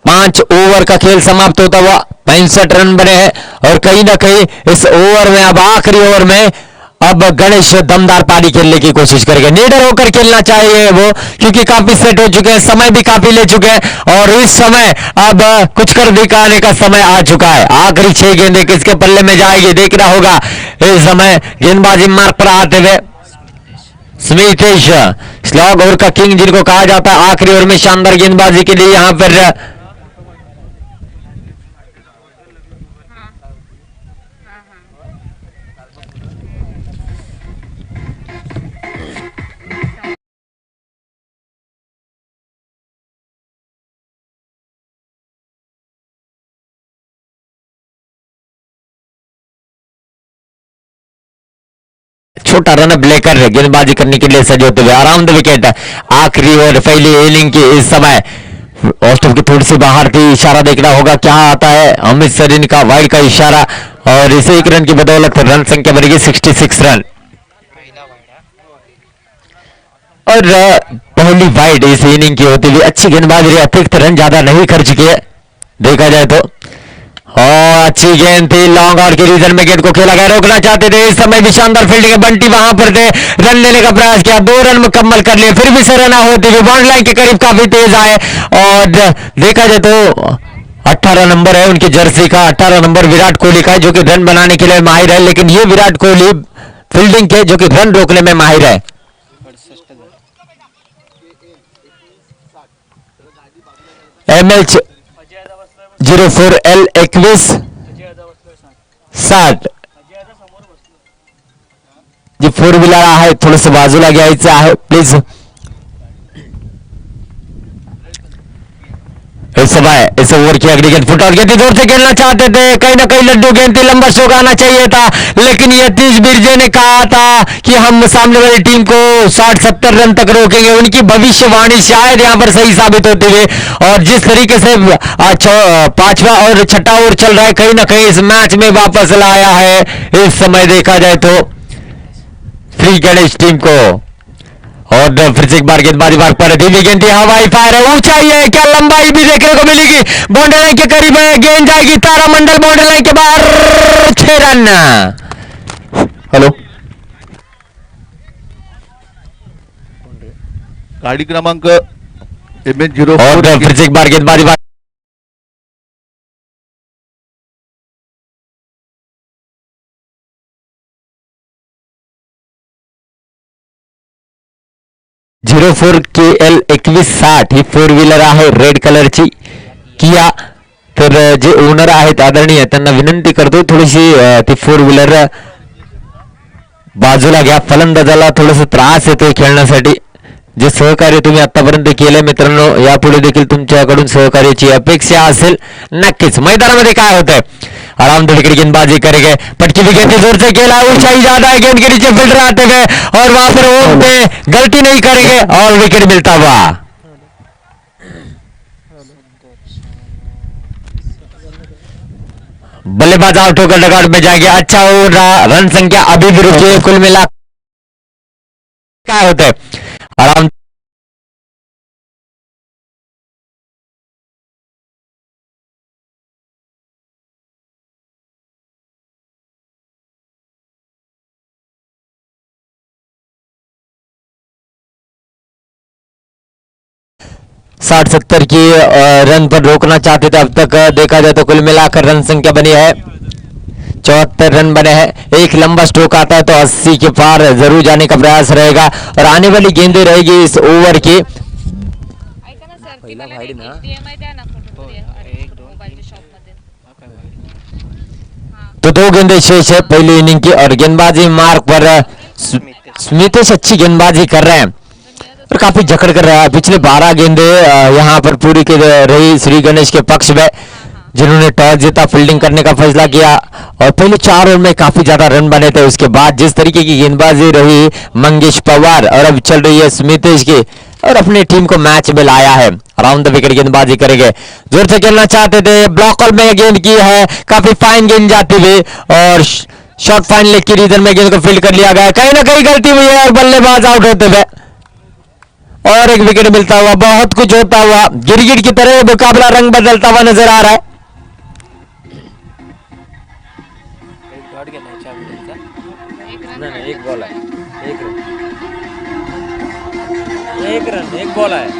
5 ओवर का खेल समाप्त होता हुआ 65 रन बने हैं और कहीं ना कहीं इस ओवर में अब आखिरी ओवर में अब गणेश दमदार पारी खेलने की कोशिश करेंगे। नीडर होकर खेलना चाहिए वो, क्योंकि काफी सेट हो चुके हैं, समय भी काफी ले चुके हैं और इस समय अब कुछ कर दिखाने का समय आ चुका है। आखिरी 6 गेंदें किसके पल्ले में जाएगी देखना होगा। इस समय गेंदबाजी मार्ग पर आते हुए स्मिथेश, स्लॉग ओवर का किंग जिनको कहा जाता है, आखिरी ओवर में शानदार गेंदबाजी के लिए यहां पर छोटा रन लेकर गेंदबाजी करने के लिए सजे होते हुए अराउंड द विकेट। आखिरी और पहली इनिंग की इस समय ऑस्टम की थोड़ी सी बाहर थी, इशारा देखना होगा क्या आता है। अमित सरीन का वाइड का इशारा और इसे 1 रन की बदौलत रन संख्या बनेगी 66 रन और पहली वाइड इस इनिंग की होती हुई अच्छी गेंदबाजी रही, अतिरिक्त रन ज्यादा नहीं खर्च किए देखा जाए तो। और अच्छी गेंद थी, लॉन्ग आउट के रीजन में गेंद को खेला गया, रोकना चाहते थे, इस समय भी शानदार फील्डिंग है। बंटी वहां पर थे, रन लेने का प्रयास किया, 2 रन मुकम्मल कर लिए, फिर भी रन होते हुए बाउंड्री लाइन के करीब काफी तेज आए और देखा जाए तो 18 नंबर है उनकी जर्सी का, 18 नंबर विराट कोहली का है जो कि रन बनाने के लिए माहिर है, लेकिन ये विराट कोहली फील्डिंग के जो कि रन रोकने में माहिर है। 68 MH04L21 60 जी 4 व्हीलर आहे, थोडस बाजूला घ्यायचं आहे प्लीज। इस समय इस ओवर की अगली गेंद फुट आउट, गेंद जोर से खेलना चाहते थे, कहीं ना कहीं लड्डू गेंद थी, लंबा स्ट्रोक आना चाहिए था, लेकिन यतीश बिरजे ने कहा था कि हम सामने वाली टीम को 60-70 रन तक रोकेंगे। उनकी भविष्यवाणी शायद यहां पर सही साबित होती हुई और जिस तरीके से 5वां और 6ठा ओवर चल रहा है, कहीं ना कहीं इस मैच में वापस लाया है इस समय देखा जाए तो श्री गणेश टीम को। और फिर से एक बार गेंदबाजी मार्ग पर धीमी गेंद, हवाई फायर है, ऊंचाई है, क्या लंबाई भी देखने को मिलेगी, बाउंड्री लाइन के करीब है, गेंद जाएगी तारामंडल बाउंड्री लाइन के बाहर, 6 रन। हेलो गाडी क्रमांक MH04 और फिर से एक बार गेंदबाजी 04 KL 2160 ही 4 व्हीलर आहे रेड कलरची किया। तर जे ओनर आहेत आदरणीय त्यांना विनंती करतो थोडीशी ती 4 व्हीलर बाजूला घ्या, फलंदाजाला थोडस त्रास येतोय खेळण्यासाठी. जे सहकार्य तुम्ही आतापर्यंत केलंय मित्रांनो, यापुढे देखील तुमच्याकडून सहकार्याची अपेक्षा असेल. नक्कीच मैदानामध्ये काय होतंय, आराम विकेट गेंदबाजी करेंगे, पटकी भी गेंद जोर से खेला, ऊंचाई ज्यादा है, गेंद के नीचे फील्डर आते हुए और वहां पर ओम पे गलती नहीं करेंगे और विकेट मिलता हुआ. बल्लेबाज आउट होकर डगआउट में जाएंगे. अच्छा हो रहा, रन संख्या अभी भी रुकी है. कुल मिला काय होतंय, आराम 60-70 की रन पर रोकना चाहते थे. अब तक देखा जाए तो कुल मिलाकर रन संख्या बनी है 74 रन बने हैं. एक लंबा स्ट्रोक आता है तो 80 के पार जरूर जाने का प्रयास रहेगा और आने वाली गेंदें रहेगी इस ओवर की. ऐका ना सर, ती पहिला मला वाईड ना. HDMI द्या ना कुठून तरी, एक, दोन, मोबाईलच्या शॉपमध्ये. तो दो गेंदें शेष है पहली इनिंग की और गेंदबाजी मार्क पर स्मितेश अच्छी गेंदबाजी कर रहे हैं और काफी जकड़ कर रहा है. पिछले 12 गेंदे यहाँ पर पूरी की रही श्री गणेश के पक्ष में, जिन्होंने टॉस जीता, फील्डिंग करने का फैसला किया और पहले 4 ओवर में काफी ज्यादा रन बने थे. उसके बाद जिस तरीके की गेंदबाजी रही मंगेश पवार और अब चल रही है स्मितेश की और अपनी टीम को मैच में लाया है. अराउंड द विकेट गेंदबाजी करेंगे, जोर से खेलना चाहते थे, ब्लॉकर में गेंद की है, काफी फाइन गेंद जाती हुई और शॉर्ट फाइन लेग की रीजन में गेंद को फील्ड कर लिया गया. कहीं ना कहीं गलती हुई है और बल्लेबाज आउट होते हुए और एक विकेट मिलता हुआ. बहुत कुछ होता हुआ, गिरगिट की तरह मुकाबला रंग बदलता हुआ नजर आ रहा है. एक डॉट गेला याच्या अगोदरचा. एक रन नाही काढला एक बॉल आहे, दुसरा. एक रन, एक रन, एक बॉल आहे.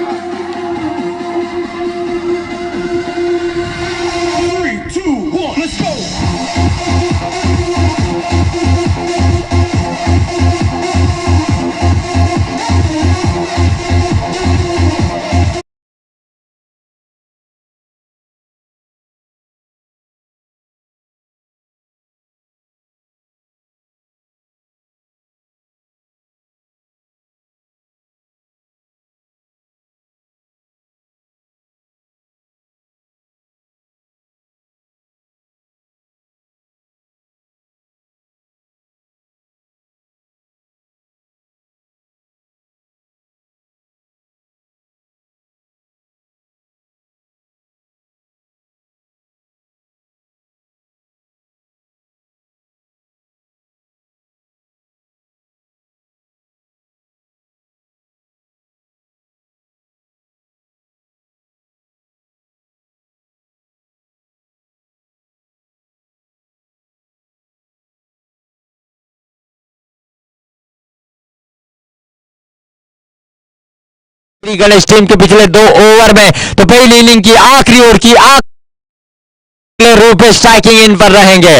श्री गणेश टीम के पिछले 2 ओवर में तो पहली इनिंग की आखिरी ओवर की आखिरी रूप स्ट्राइकिंग इन पर रहेंगे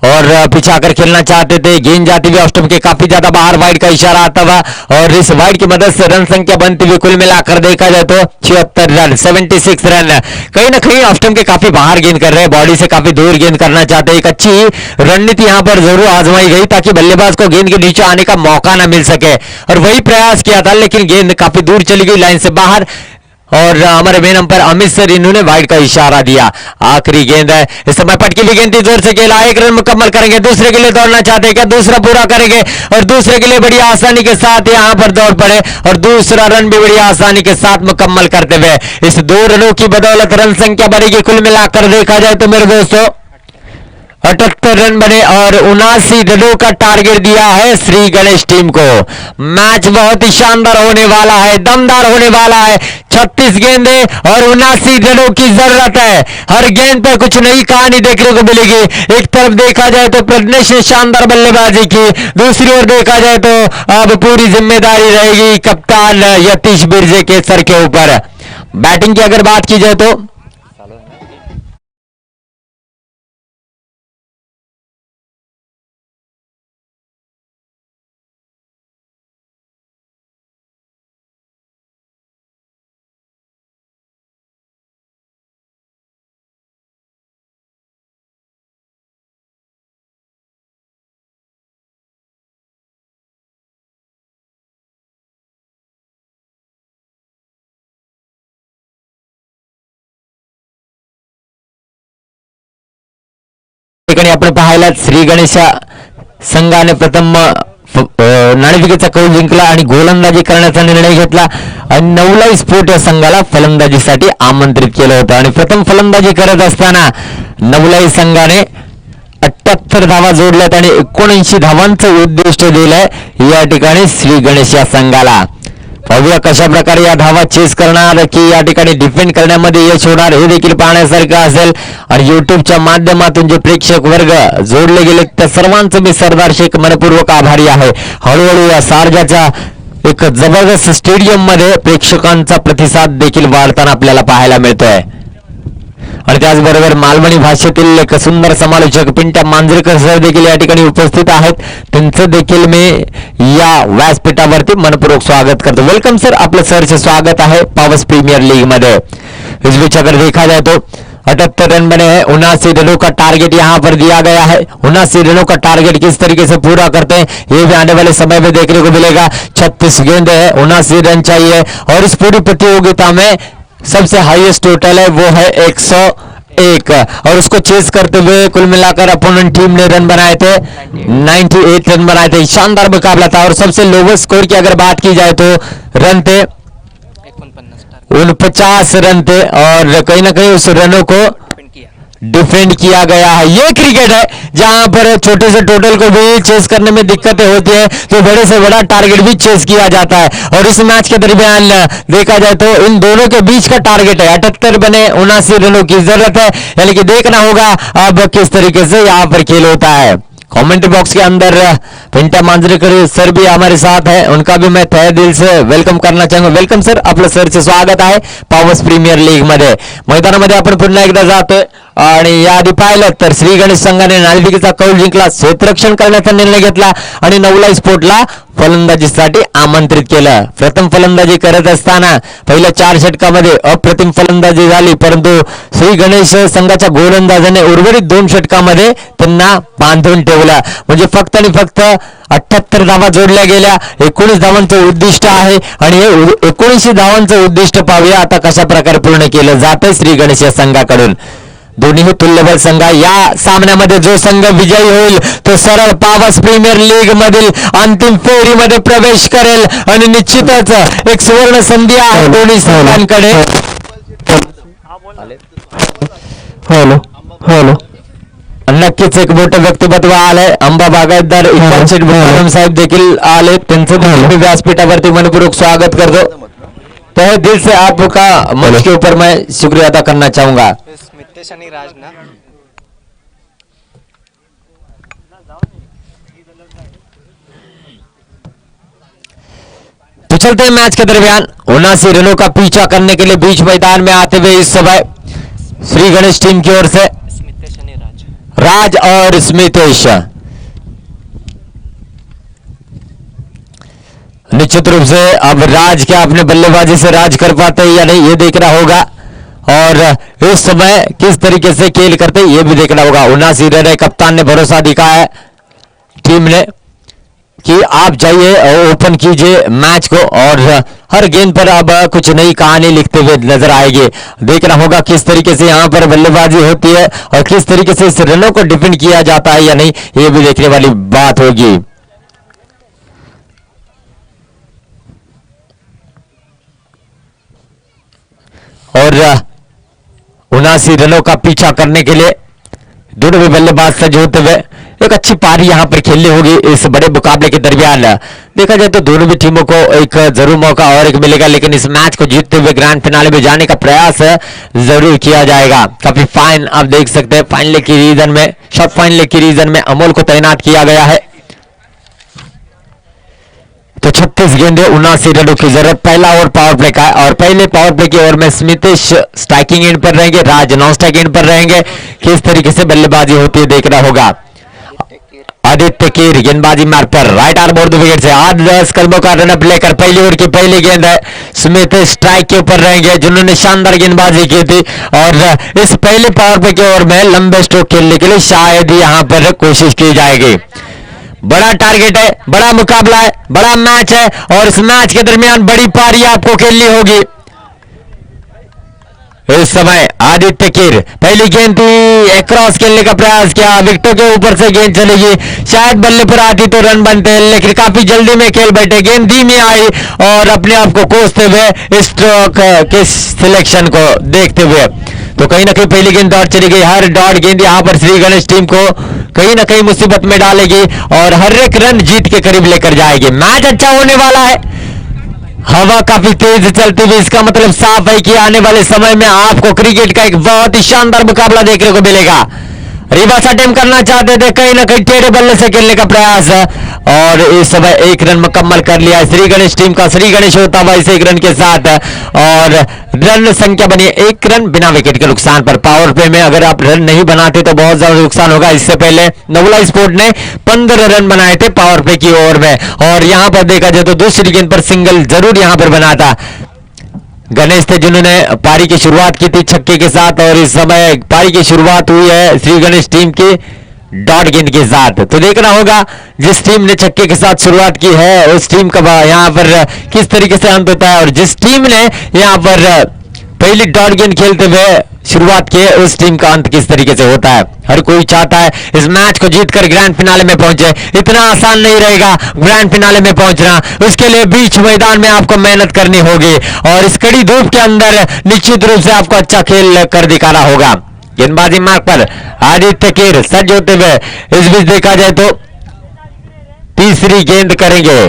और पीछे आकर खेलना चाहते थे. गेंद जाती हुई ऑफ स्टंप के काफी ज्यादा बाहर, वाइड का इशारा आता हुआ और इस वाइड की मदद से रन संख्या बनती हुई कुल मिलाकर देखा जाए तो 76 रन, 76 रन. कहीं ना कहीं ऑफ स्टंप के काफी बाहर गेंद कर रहे हैं, बॉडी से काफी दूर गेंद करना चाहते हैं. एक अच्छी रणनीति यहां पर जरूर आजमाई गई ताकि बल्लेबाज को गेंद के नीचे आने का मौका ना मिल सके और वही प्रयास किया था, लेकिन गेंद काफी दूर चली गई लाइन से बाहर और हमारे मेन अंपायर अमित सर इन्होंने वाइड का इशारा दिया. आखिरी गेंद है, इस समय पटकी भी गेंद थी, जोर से खेला, एक रन मुकम्मल करेंगे, दूसरे के लिए दौड़ना चाहते हैं क्या, दूसरा पूरा करेंगे और दूसरे के लिए बड़ी आसानी के साथ यहां पर दौड़ पड़े और दूसरा रन भी बड़ी आसानी के साथ मुकम्मल करते हुए इस 2 रनों की बदौलत रन संख्या बढ़ेगी. कुल मिलाकर देखा जाए तो मेरे दोस्तों 78 रन बने और 79 रनों का टारगेट दिया है श्री गणेश टीम को. मैच बहुत ही शानदार होने वाला है, दमदार होने वाला है. 36 गेंदे और 79 रनों की जरूरत है. हर गेंद पर कुछ नई कहानी देखने को मिलेगी. एक तरफ देखा जाए तो प्रज्ञेश ने शानदार बल्लेबाजी की, दूसरी ओर देखा जाए तो अब पूरी जिम्मेदारी रहेगी कप्तान यतीश बिरजे के सर के ऊपर. बैटिंग की अगर बात की जाए तो ठिकाणी आपण पाहायला श्री गणेश संघाने प्रथम नाणेफेकीचा कौल जिंकला आणि गोलंदाजी करण्याचा निर्णय घेतला आणि नवलाई स्पोर्ट या संघाला फलंदाजीसाठी आमंत्रित केलं होतं आणि प्रथम फलंदाजी करत असताना नवलाई संघाने 78 धावा जोडल्यात आणि 79 धावांचं उद्दिष्ट दिलंय या ठिकाणी श्री गणेश या संघाला. पाहूया कशा प्रकारे या धावा चेस करणार की या ठिकाणी डिफेंड करण्यामध्ये यश होणार हे देखील पाहण्यासारखं असेल. आणि युट्यूबच्या माध्यमातून जे प्रेक्षक वर्ग जोडले गेले त्या सर्वांचं मी सरदार शेख मनपूर्वक आभारी आहे. हळूहळू या शारजाच्या एक जबरदस्त स्टेडियम मध्ये प्रेक्षकांचा प्रतिसाद देखील वाढताना आपल्याला पाहायला मिळतोय. आणि त्याचबरोबर मालवणी भाषेतील एक सुंदर समालोचक पिंट्या मांजरेकर सर देखील या ठिकाणी उपस्थित आहेत. त्यांचं देखील मी या व्यासपीठावरती मनपूर्वक स्वागत करतो. वेलकम सर, आपलं सरचे स्वागत है पावर्स प्रीमियर लीग में. इस बीच अगर देखा जाए तो 78 रन बने हैं, 79 रनों का टारगेट यहाँ पर दिया गया है. 79 रनों का टारगेट किस तरीके से पूरा करते हैं ये भी आने वाले समय में देखने को मिलेगा. 36 गेंद है, 79 रन चाहिए और इस पूरी प्रतियोगिता में सबसे हाईएस्ट टोटल है वो है 101 और उसको चेस करते हुए कुल मिलाकर अपोनेंट टीम ने रन बनाए थे 98 रन बनाए थे. शानदार मुकाबला था और सबसे लोवेस्ट स्कोर की अगर बात की जाए तो रन थे 49 रन थे और कहीं ना कहीं उस रनों को डिफेंड किया गया है. ये क्रिकेट है जहां पर छोटे से टोटल को भी चेस करने में दिक्कतें होती है तो बड़े से बड़ा टारगेट भी चेस किया जाता है. और इस मैच के दरमियान देखा जाए तो इन दोनों के बीच का टारगेट है 78 बने 79 रनों की जरूरत है. यानी कि देखना होगा अब किस तरीके से यहाँ पर खेल होता है. कमेंट्री बॉक्स के अंदर पिंट्या मांजरेकर सर भी हमारे साथ है, उनका भी मैं तहे दिल से वेलकम करना चाहूंगा. वेलकम सर, आपलं सरचे स्वागत आहे पावर्स प्रीमियर लीग मध्ये. मैदानामध्ये आपण पुन्हा एकदा जातोय आणि याआधी पाहिलं तर श्री गणेश संघाने नाणेफेकीचा कौल जिंकला, क्षेत्ररक्षण करण्याचा निर्णय घेतला आणि नवलाई स्पोर्टला फलंदाजीसाठी आमंत्रित केलं. प्रथम फलंदाजी करत असताना पहिल्या 4 षटकामध्ये अप्रतिम फलंदाजी झाली, परंतु श्री गणेश संघाच्या गोलंदाजाने उर्वरित 2 षटकामध्ये त्यांना बांधून ठेवलं. म्हणजे फक्त आणि फक्त 78 धावा जोडल्या गेल्या. 19 धावांचं उद्दिष्ट आहे आणि हे 19 धावांचं उद्दिष्ट पाहूया आता कशा प्रकारे पूर्ण केलं जातं श्री गणेश या संघाकडून. दोन्ही तुल्यबळ संघ या सामन्यामध्ये जो संघ विजयी होईल तो सरळ पावर्स प्रीमियर लीग मधील अंतिम फेरीमध्ये प्रवेश करेल आणि निश्चितच एक सुवर्ण संधी आहे दोन्ही संघांकडे. हॅलो नक्कीच एक मोठं व्यक्तिमत्व आलंय. अंबा बागायतदार इरफान शेठ बेगम साहेब देखील आले, त्यांचं देखील व्यासपीठावरती मनपूर्वक स्वागत करतो. तहे दिल से आपका मंच के ऊपर मैं शुक्रिया अदा करना चाहूंगा. स्मितेश आणि राज ना तो चलते हैं मैच के दरमियान 79 रनों का पीछा करने के लिए बीच मैदान में आते हुए इस समय श्री गणेश टीम की ओर से स्मितेश आणि राज और स्मितेश. निश्चित रूप से अब राज क्या अपने बल्लेबाजी से राज कर पाते हैं या नहीं ये देखना होगा और इस समय किस तरीके से खेल करते ये भी देखना होगा. 79 रन है, कप्तान ने भरोसा दिखाया है टीम ने कि आप जाइए ओपन कीजिए मैच को और हर गेंद पर अब कुछ नई कहानी लिखते हुए नजर आएगी. देखना होगा किस तरीके से यहाँ पर बल्लेबाजी होती है और किस तरीके से इस रनों को डिफेंड किया जाता है या नहीं ये भी देखने वाली बात होगी. और 79 रनों का पीछा करने के लिए दोनों भी बल्लेबाज सज होते हुए एक अच्छी पारी यहां पर खेलनी होगी इस बड़े मुकाबले के दरमियान. देखा जाए तो दोनों भी टीमों को एक जरूर मौका और एक मिलेगा, लेकिन इस मैच को जीतते हुए ग्रैंड फिनाले में जाने का प्रयास जरूर किया जाएगा. काफी फाइन आप देख सकते हैं फाइनल की रीजन में शॉर्ट फाइनल की रीजन में अमोल को तैनात किया गया है. तो 36 गेंदे 79 रनों की जरूरत. पहला ओवर पावर प्ले का है और पहले पावर प्ले की ओवर में स्मितेश स्ट्राइकिंग एंड पर रहेंगे, राज नॉन स्ट्राइकिंग एंड पर रहेंगे. किस तरीके से बल्लेबाजी होती है देखना होगा. आदित्य कीर गेंदबाजी मार्ग पर right arm over the wicket से 8-10 कदमों का रनअप लेकर पहली ओवर की पहली गेंद है. स्मितेश स्ट्राइक के ऊपर रहेंगे जिन्होंने शानदार गेंदबाजी की थी और इस पहले पावर प्ले के ओवर में लंबे स्ट्रोक खेलने के लिए शायद ही यहां पर कोशिश की जाएगी. बड़ा टारगेट है, बड़ा मुकाबला है, बड़ा मैच है और इस मैच के दरमियान बड़ी पारी आपको खेलनी होगी. इस समय आदित्य कीर पहली गेंद थी, क्रॉस खेलने का प्रयास किया, विकेटों के ऊपर से गेंद चलेगी, शायद बल्ले पर आती तो रन बनते हैं, लेकिन काफी जल्दी में खेल बैठे, गेंद धीमी आई और अपने आप को कोसते हुए स्ट्रोक के सिलेक्शन को देखते हुए तो कहीं ना कहीं पहली गेंद डॉट चली गई। हर डॉट गेंद यहाँ पर श्री गणेश टीम को कहीं ना कहीं मुसीबत में डालेगी और हर एक रन जीत के करीब लेकर जाएगी। मैच अच्छा होने वाला है, हवा काफी तेज चलती हुई, इसका मतलब साफ है कि आने वाले समय में आपको क्रिकेट का एक बहुत ही शानदार मुकाबला देखने को मिलेगा। रिवर्स अटेम्प्ट करना चाहते थे, कहीं ना कहीं टेढ़े बल्ले से खेलने का प्रयास और इस समय एक रन मुकम्मल कर लिया श्री गणेश टीम का। श्री गणेश होता हुआ इस एक रन के साथ और रन संख्या बनी एक रन बिना विकेट के नुकसान पर। पावर प्ले में अगर आप रन नहीं बनाते तो बहुत ज्यादा नुकसान होगा। इससे पहले नवला स्पोर्ट ने 15 रन बनाए थे पावर प्ले की ओवर में और यहां पर देखा जाए तो दूसरी गेंद पर सिंगल जरूर यहां पर बना था। गणेश थे जिन्होंने पारी की शुरुआत की थी छक्के के साथ और इस समय पारी की शुरुआत हुई है श्री गणेश टीम की डॉट गेंद के साथ। तो देखना होगा जिस टीम ने छक्के के साथ शुरुआत की है उस टीम का यहां पर किस तरीके से अंत होता है और जिस टीम ने यहां पर पहली डॉट गेंद खेलते हुए शुरुआत की उस टीम का अंत किस तरीके से होता है। हर कोई चाहता है इस मैच को जीतकर ग्रैंड फिनाले में पहुंचे, इतना आसान नहीं रहेगा ग्रैंड फिनाले में पहुंचना, उसके लिए बीच मैदान में आपको मेहनत करनी होगी और इस कड़ी धूप के अंदर निश्चित रूप से आपको अच्छा खेल कर दिखाना होगा। गेंदबाजी मार्ग पर आदित्य कीर सज्ज होते हुए, इस बीच देखा जाए तो तीसरी गेंद करेंगे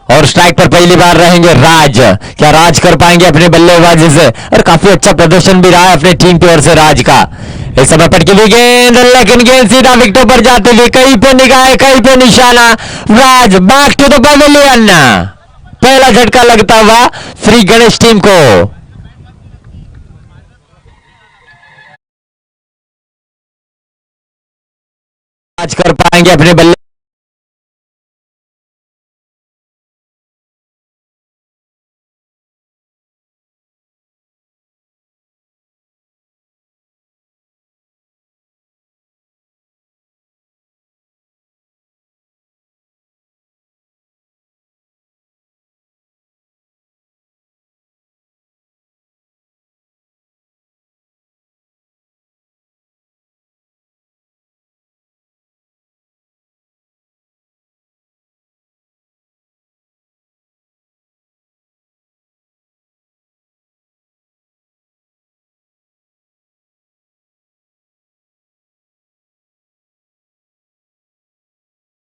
और स्ट्राइक पर पहली बार रहेंगे राज। क्या राज कर पाएंगे अपने बल्लेबाजी से और काफी अच्छा प्रदर्शन भी रहा है अपने टीम की ओर से राज का। इस समय पटकी हुई गेंद लेकिन गेंद सीधा विकेटों पर जाते हुए, कहीं पे निगाह कहीं पे निशाना, राज बैक टू द पवेलियन। पहला झटका लगता हुआ श्री गणेश टीम को। राज कर पाएंगे अपने बल्ले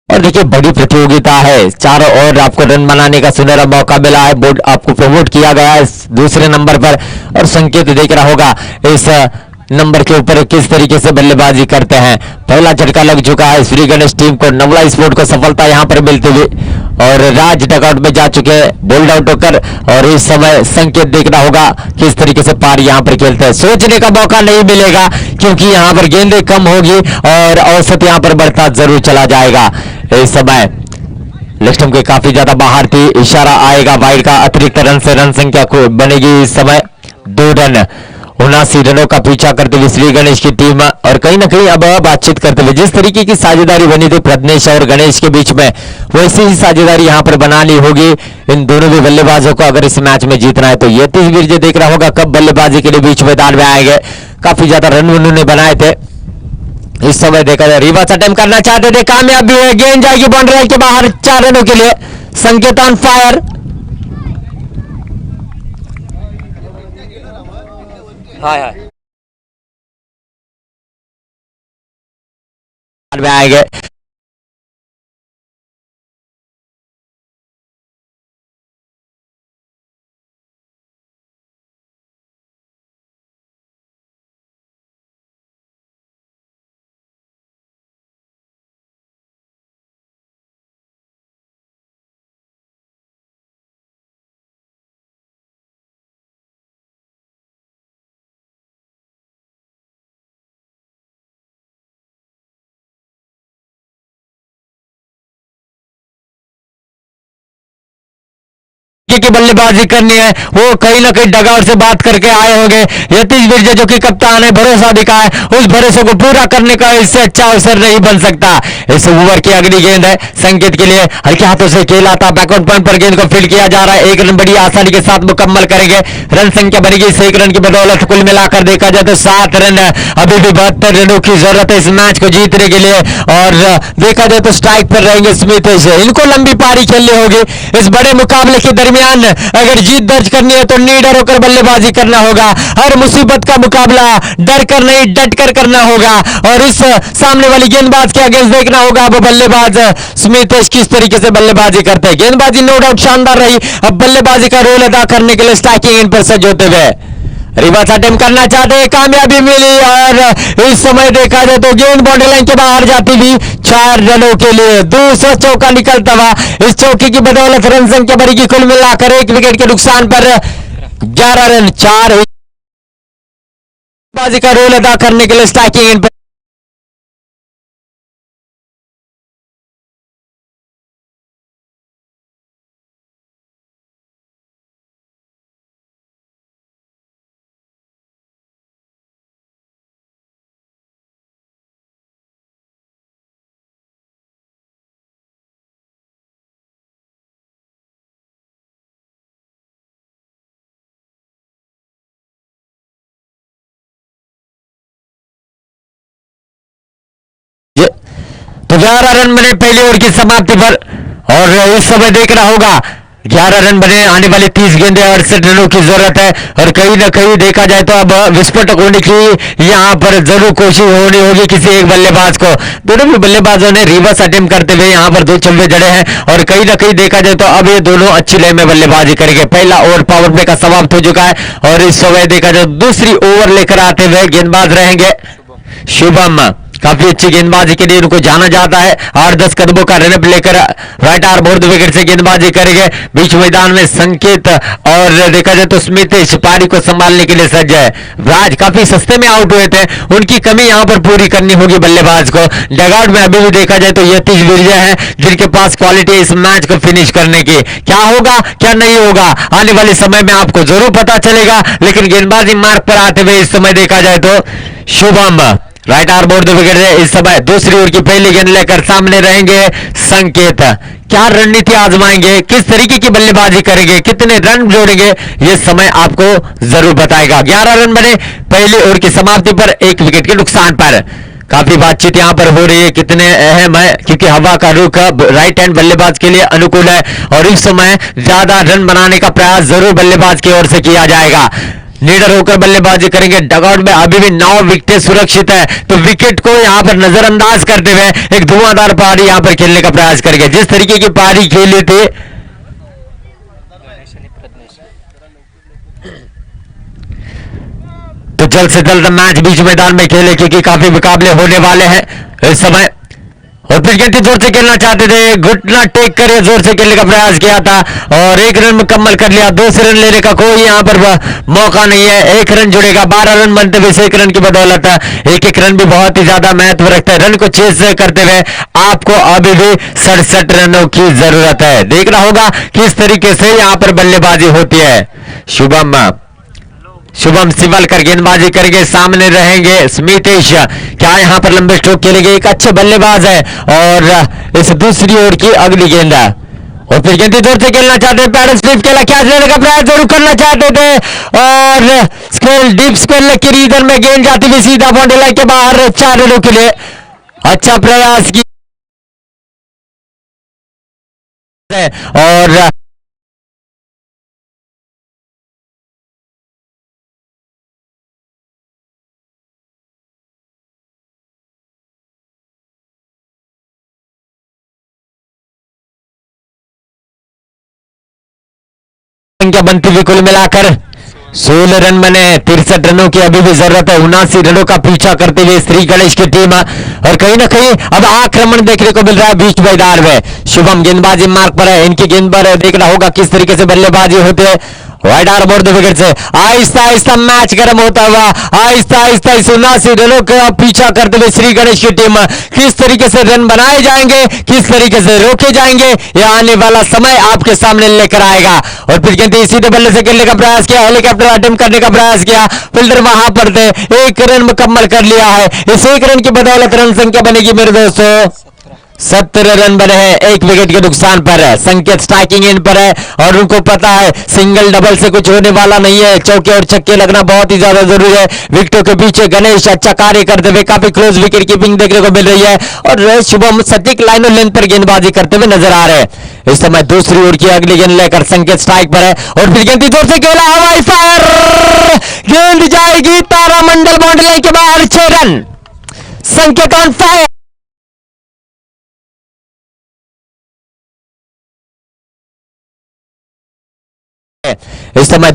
और देखिए बड़ी प्रतियोगिता है, चारों ओर आपको रन बनाने का सुनहरा मौका मिला है, बोर्ड आपको प्रमोट किया गया है दूसरे नंबर पर और संकेत देख रहा होगा इस नंबर के ऊपर किस तरीके से बल्लेबाजी करते हैं। पहला झटका लग चुका है श्री गणेश टीम को, नवला स्पोर्ट को सफलता यहां पर मिलती हुई और राज डगआउट में जा चुके हैं बोल्ड आउट होकर और इस समय संकेत देखना होगा किस तरीके से पार यहां पर खेलते हैं। सोचने का मौका नहीं मिलेगा क्योंकि यहां पर गेंदें कम होगी और औसत यहां पर बढ़ता जरूर चला जाएगा। इस समय लिस्टम के काफी ज्यादा बाहर थी, इशारा आएगा वाइड का, अतिरिक्त रन से रन संख्या को बनेगी इस समय 2 रन। 79 रनों का पीछा करते हुए श्री गणेश की टीम और कहीं ना कहीं अब बातचीत करते हुए जिस तरीके की साझेदारी बनी थी प्रज्ञेश और गणेश के बीच में वैसी ही साझेदारी यहां पर बनानी होगी इन दोनों भी बल्लेबाजों को अगर इस मैच में जीतना है। तो ये तीसवीर जी देख रहा होगा कब बल्लेबाजी के लिए बीच मैदान में आएंगे, काफी ज्यादा रन उन्होंने बनाए थे। इस समय देखा जाए रिवर्स अटेम्प्ट करना चाहते थे, कामयाब भी हुए, गेंद जाएगी बाउंड्री के बाहर 4 रनों के लिए। संकेत ऑन फायर हाय हाय में आएंगे। तरीके की बल्लेबाजी करनी है, वो कहीं ना कहीं डगआउट से बात करके आए होंगे। यतीश विरजे जो कि कप्तान है, भरोसा दिखाए, उस भरोसे को पूरा करने का इससे अच्छा अवसर नहीं बन सकता। इस ओवर की अगली गेंद है संकेत के लिए, हल्के हाथों से खेला था, बैकआउट पॉइंट पर गेंद को फील्ड किया जा रहा है। एक रन बड़ी आसानी के साथ मुकम्मल करेंगे, रन संख्या बनेगी 1 रन की बदौलत। कुल मिलाकर देखा जाए तो 7 रन, अभी भी 72 रनों की जरूरत है इस मैच को जीतने के लिए। और देखा जाए तो स्ट्राइक पर रहेंगे स्मिथ, इनको लंबी पारी खेलनी होगी इस बड़े मुकाबले के दरमियान। अगर जीत दर्ज करनी है तो निडर होकर बल्लेबाजी करना होगा, हर मुसीबत का मुकाबला डर कर नहीं डट कर करना होगा। और इस सामने वाली गेंदबाज के अगेंस्ट देखना होगा अब बल्लेबाज स्मिथ किस तरीके से बल्लेबाजी करते हैं। गेंदबाजी नो डाउट शानदार रही, अब बल्लेबाजी का रोल अदा करने के लिए स्ट्राइकिंग एंड पर सज होते हुए रिवर्स अटेम्प्ट करना चाहते हैं, कामयाबी मिली। और इस समय देखा जाए तो गेंद बाउंड्री लाइन के बाहर जाती हुई 4 रनों के लिए दूसरा चौका निकलता हुआ। इस चौके की बदौलत रन संख्या बढ़ेगी कुल मिलाकर 1 विकेट के नुकसान पर 11 रन। 4 बाजी का रोल अदा करने के लिए स्ट्राइकिंग एंड पर तो 11 रन बने पहली ओवर की समाप्ति पर। और इस समय देखना होगा 11 रन बने, आने वाली 30 गेंदें 68 रनों की जरूरत है। और कहीं ना कहीं देखा जाए तो अब विस्फोटक होने की यहाँ पर जरूर कोशिश होनी होगी किसी एक बल्लेबाज को। दोनों भी बल्लेबाजों ने रिवर्स अटेम्प्ट करते हुए यहाँ पर 2 छक्के जड़े हैं। और कहीं ना कहीं देखा जाए तो अब ये दोनों अच्छी लय में बल्लेबाजी करेंगे। पहला ओवर पावर प्ले का समाप्त हो चुका है और इस समय देखा जाए दूसरी ओवर लेकर आते हुए गेंदबाज रहेंगे शुभम। काफी अच्छी गेंदबाजी के लिए उनको जाना जाता है। 8-10 कदमों का रनअप लेकर राइट आर्म बोर्ड विकेट से गेंदबाजी करेंगे। बीच मैदान में संकेत और देखा जाए तो स्मिथ पारी को संभालने के लिए सज्ज है। राज काफी सस्ते में आउट हुए थे, उनकी कमी यहां पर पूरी करनी होगी बल्लेबाज को। डगआउट में अभी भी देखा जाए तो यतीश विरजे हैं जिनके पास क्वालिटी इस मैच को फिनिश करने की। क्या होगा क्या नहीं होगा आने वाले समय में आपको जरूर पता चलेगा, लेकिन गेंदबाजी मार्ग पर आते हुए इस समय देखा जाए तो Shubham right arm board wicket है। इस समय दूसरी ओवर की पहली गेंद लेकर सामने रहेंगे संकेत। क्या रणनीति आजमाएंगे, किस तरीके की बल्लेबाजी करेंगे, कितने रन जोड़ेंगे, ये समय आपको जरूर बताएगा। 11 रन बने पहली ओवर की समाप्ति पर 1 विकेट के नुकसान पर। काफी बातचीत यहां पर हो रही है, कितने अहम है क्योंकि हवा का रुख राइट हैंड बल्लेबाज के लिए अनुकूल है और इस समय ज्यादा रन बनाने का प्रयास जरूर बल्लेबाज की ओर से किया जाएगा। निडर होकर बल्लेबाजी करेंगे। डगआउट में अभी भी 9 विकेट सुरक्षित है, तो विकेट को यहां पर नजरअंदाज करते हुए एक धुआंधार पारी यहां पर खेलने का प्रयास करेंगे। जिस तरीके की पारी खेली थी तो जल्द से जल्द मैच बीच मैदान में खेले क्योंकि काफी मुकाबले होने वाले हैं इस समय। और फिर गेंद जोर से खेलना चाहते थे, घुटना टेक कर जोर से खेलने का प्रयास किया था और 1 रन मुकम्मल कर लिया। 2 रन लेने का कोई यहां पर मौका नहीं है। 1 रन जुड़ेगा, 12 रन बनते हुए 1 रन की बदौलत। एक रन भी बहुत ही ज्यादा महत्व रखता है। रन को चेस करते हुए आपको अभी भी 67 रनों की जरूरत है। देखना होगा किस तरीके से यहां पर बल्लेबाजी होती है। शुभम सिवलकर गेंदबाजी करेंगे, सामने रहेंगे स्मितेश। क्या यहां पर लंबे स्ट्रोक खेलेंगे, एक अच्छे बल्लेबाज है। और इस दूसरी ओवर की अगली गेंद है और फिर गेंद जोर से खेलना चाहते हैं। पैडल स्लिप खेला, कैच लेने का प्रयास जरूर करना चाहते थे और स्क्वेल डीप स्क्वेल के रीजन में गेंद जाती हुई सीधा बाउंड्री लाइन के बाहर 4 रनों के लिए अच्छा प्रयास किया और संख्या बनती हुई कुल मिलाकर 16 रन बने। 63 रनों की अभी भी जरूरत है। 79 रनों का पीछा करते हुए श्री गणेश की टीम और कहीं ना कहीं अब आक्रमण देखने को मिल रहा है बीच मैदान में। शुभम गेंदबाजी मार्ग पर है, इनकी गेंद पर देखना होगा किस तरीके से बल्लेबाजी होते हैं वाइड आर बोर्ड विकेट से आहिस्ता आहिस्ता मैच गर्म होता हुआ आहिस्ता आहिस्ता इस 79 रनों का पीछा करते हुए श्री गणेश की टीम किस तरीके से रन बनाए जाएंगे, किस तरीके से रोके जाएंगे, यह आने वाला समय आपके सामने लेकर आएगा। और फिर गेंद सीधे बल्ले से खेलने का प्रयास किया, हेलीकॉप्टर अटेम्प्ट करने का प्रयास किया, फील्डर वहां पर थे, 1 रन मुकम्मल कर लिया है। इस 1 रन की बदौलत रन संख्या बनेगी मेरे दोस्तों 17 रन बने हैं 1 विकेट के नुकसान पर। संकेत स्ट्राइकिंग इन पर है और उनको पता है सिंगल डबल से कुछ होने वाला नहीं है, चौके और छक्के लगना बहुत ही ज्यादा जरूरी है। विकेटों के पीछे गणेश अच्छा कार्य करते हुए काफी क्लोज विकेट कीपिंग देखने को मिल रही है और शुभम सटीक लाइन और लेंथ पर गेंदबाजी करते हुए नजर आ रहे हैं। इस समय दूसरी ओर की अगली गेंद लेकर संकेत स्ट्राइक पर है और फिर गेंद जोर से खेला, हवाई फायर, गेंद जाएगी तारामंडल बाउंड्री लाइन के बाहर, 6 रन। संकेत ऑन फायर। इस समय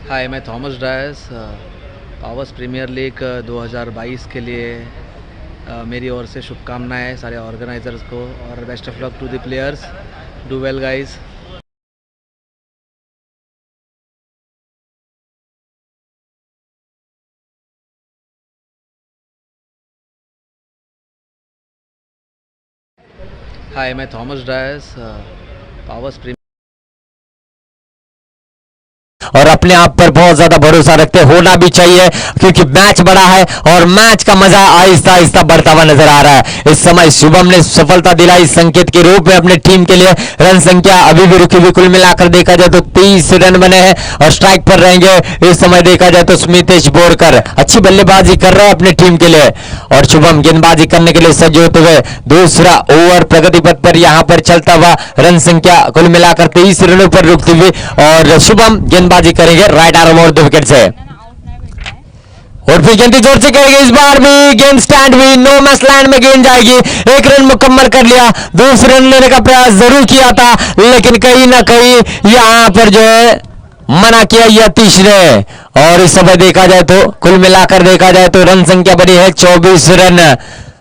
हाय, मैं Thomas Dias Powers premier league 2022 के लिए मेरी ओर से शुभकामनाएं सारे ऑर्गेनाइजर्स को और best of luck to the players. Do well guys. Hi, मैं थॉमस डायस पावर्स प्रीमियर और अपने आप पर बहुत ज्यादा भरोसा रखते होना भी चाहिए क्योंकि मैच बड़ा है और मैच का मजा आहिस्ता आहिस्ता बढ़ता हुआ नजर आ रहा है। इस समय शुभम ने सफलता दिलाई संकेत के रूप में अपने टीम के लिए। रन संख्या अभी भी रुकी हुई, कुल मिलाकर देखा जाए तो 30 रन बने हैं और स्ट्राइक पर रहेंगे इस समय देखा जाए तो स्मितेश बोरकर अच्छी बल्लेबाजी कर रहे हैं अपनी टीम के लिए और शुभम गेंदबाजी करने के लिए सज्ज होते हुए दूसरा ओवर प्रगति पथ पर यहां पर चलता हुआ। रन संख्या कुल मिलाकर 23 रनों पर रुकती हुई और शुभम गेंदबाजी करेंगे राइट आर्म और 2 विकेट से और फिर गेंद जोर से करेंगे। इस बार भी गेंद स्टैंड हुई, नो मैच लैंड में गेंद जाएगी। 1 रन मुकम्मल कर लिया, दूसरे रन लेने का प्रयास जरूर किया था लेकिन कहीं ना कहीं यहां पर जो है मना किया यतीश ने। और इस समय देखा जाए तो कुल मिलाकर देखा जाए तो रन संख्या बनी है 24 रन।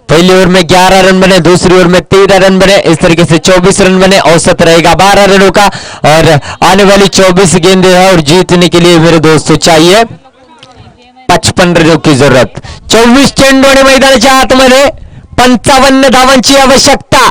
पहली ओवर में 11 रन बने, दूसरी ओवर में 13 रन बने, इस तरीके से 24 रन बने। औसत रहेगा 12 रनों का और आने वाली 24 गेंदें है और जीतने के लिए मेरे दोस्तों चाहिए 55 रनों की जरूरत। 24 चेंडू आणि मैदानाच्या आतमध्ये 55 धावांची आवश्यकता।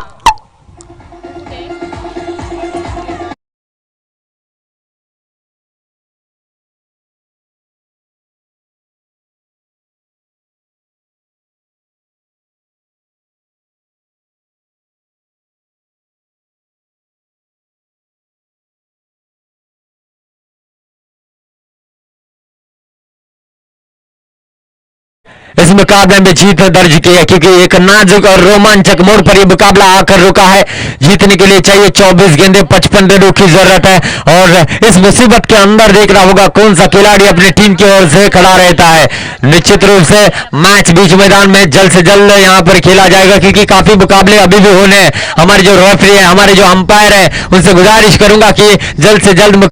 इस मुकाबले में जीत दर्ज की है क्योंकि एक नाजुक और रोमांचक मोड़ पर यह मुकाबला आकर रुका है। जीतने के लिए चाहिए 24 गेंदें, 55 रनों की जरूरत है और इस मुसीबत के अंदर देखना होगा कौन सा खिलाड़ी अपनी टीम की ओर से खड़ा रहता है। निश्चित रूप से मैच बीच मैदान में जल्द से जल्द यहां पर खेला जाएगा क्योंकि काफी मुकाबले अभी भी होने हैं। हमारे जो रेफरी है, हमारे जो अंपायर है, उनसे गुजारिश करूंगा कि जल्द से जल्द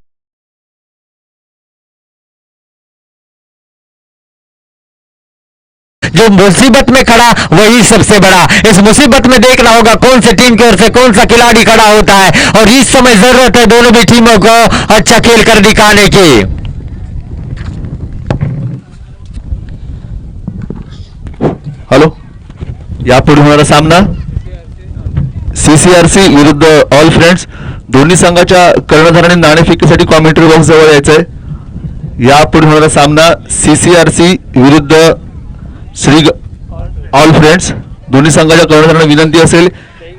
जो मुसीबत में खड़ा वही सबसे बड़ा। इस मुसीबत में देखना होगा कौन सी टीम की ओर से कौन सा खिलाड़ी खड़ा होता है और इस समय जरूरत है दोनों भी टीमों को अच्छा खेल कर दिखाने की। हॅलो, यापुढे होणारा सामना CCRC विरुद्ध ऑल फ्रेंड्स. दोन्ही संघाच्या कर्णधारांनी नाणेफेकीसाठी कॉमेंट्री बॉक्स जवळ यायचंय. यापुढे होणारा सामना CCRC विरुद्ध श्री ऑल फ्रेंड्स. दोन्ही संघाच्या कर्णधारांना विनंती असेल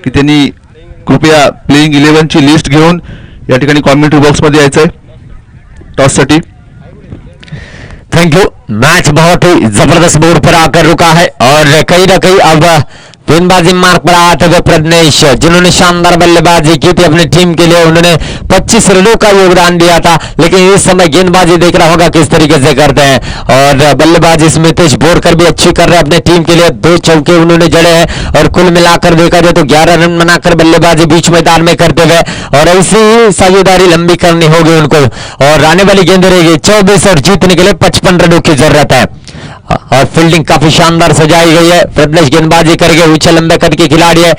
की त्यांनी कृपया प्लेइंग 11 ची लिस्ट घेऊन या ठिकाणी कॉमेंट्री बॉक्स मध्ये यायचंय टॉस साठी. Thank you. मैच बहुत ही जबरदस्त बोर्ड पर आकर रुका है और कहीं ना कहीं अब गेंदबाजी मार्ग पर आते हुए प्रज्ञेश, जिन्होंने शानदार बल्लेबाजी की थी अपनी टीम के लिए, उन्होंने 25 रनों का योगदान दिया था. लेकिन इस समय गेंदबाजी देखना होगा किस तरीके से करते हैं. और बल्लेबाजी स्मितेश बोरकर भी अच्छी कर रहे हैं अपनी टीम के लिए. 2 चौके उन्होंने जड़े हैं और कुल मिलाकर देखा जाए तो 11 रन बनाकर बल्लेबाजी बीच मैदान में करते हुए, और ऐसी ही साझेदारी लंबी करनी होगी उनको. और आने वाली गेंद रहेगी 24 और जीतने के लिए 55 रनों की जरूरत है. और फील्डिंग काफी शानदार सजाई गई है. प्रज्ञेश गेंदबाजी करके ऊंचे लंबे कद के खिलाड़ी है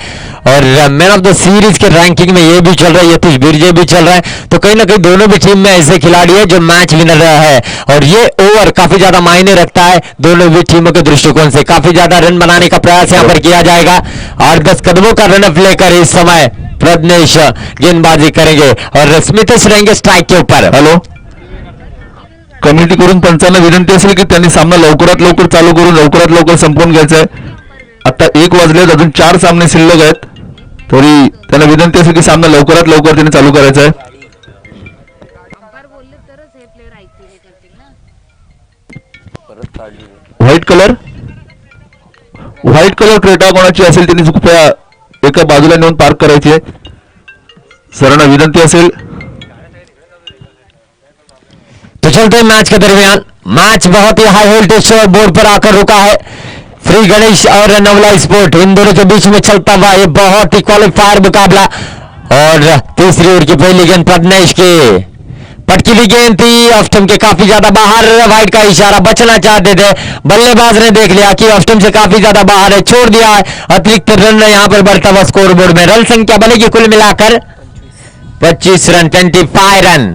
और मैन ऑफ द सीरीज के रैंकिंग में ये भी चल रहा है, यतीश बिरजे भी चल रहा है. तो कहीं ना कहीं दोनों भी टीम में ऐसे खिलाड़ी है जो मैच विनर रहा है और ये ओवर काफी ज्यादा मायने रखता है दोनों भी टीमों के दृष्टिकोण से. काफी ज्यादा रन बनाने का प्रयास यहां पर किया जाएगा. 8-10 कदमों का रन अप लेकर इस समय प्रज्ञेश गेंदबाजी करेंगे और स्मितेश रहेंगे स्ट्राइक के ऊपर. हॅलो, कमिटी करून पंचांना विनंती असेल की त्यांनी सामना लवकरात लवकर चालू करून लवकरात लवकर संपवून घ्यायचा आहे. आता 1 वाजले, अजून 4 सामने शिल्लक आहेत, तरी त्यांना विनंती असेल की सामना लवकरात लवकर त्यांनी चालू करायचा आहे. अंपायर बोलले तरच हे प्लेयर ऐकतील, हे करतील ना. व्हाईट कलर क्रेटा कोणाची असेल त्यांनी कृपया एका बाजूला नेऊन पार्क करायची आहे. सरांना विनंती असेल. तो चलते हैं मैच के दरमियान. मैच बहुत ही हाई वोल्टेज बोर्ड पर आकर रुका है. श्री गणेश और नवला स्पोर्ट, इन दोनों के बीच में चलता हुआ ये बहुत ही क्वालिफायर मुकाबला. और तीसरी ओवर की पहली गेंद प्रज्ञेश की पटकी हुई गेंद थी, ऑफ स्टंप के काफी ज्यादा बाहर. वाइड का इशारा, बचना चाहते थे, बल्लेबाज ने देख लिया कि ऑफ स्टंप से काफी ज्यादा बाहर है, छोड़ दिया है. अतिरिक्त रन यहां पर बढ़ता हुआ स्कोर बोर्ड में. रन संख्या बनेगी कुल मिलाकर 25 run, 25 run.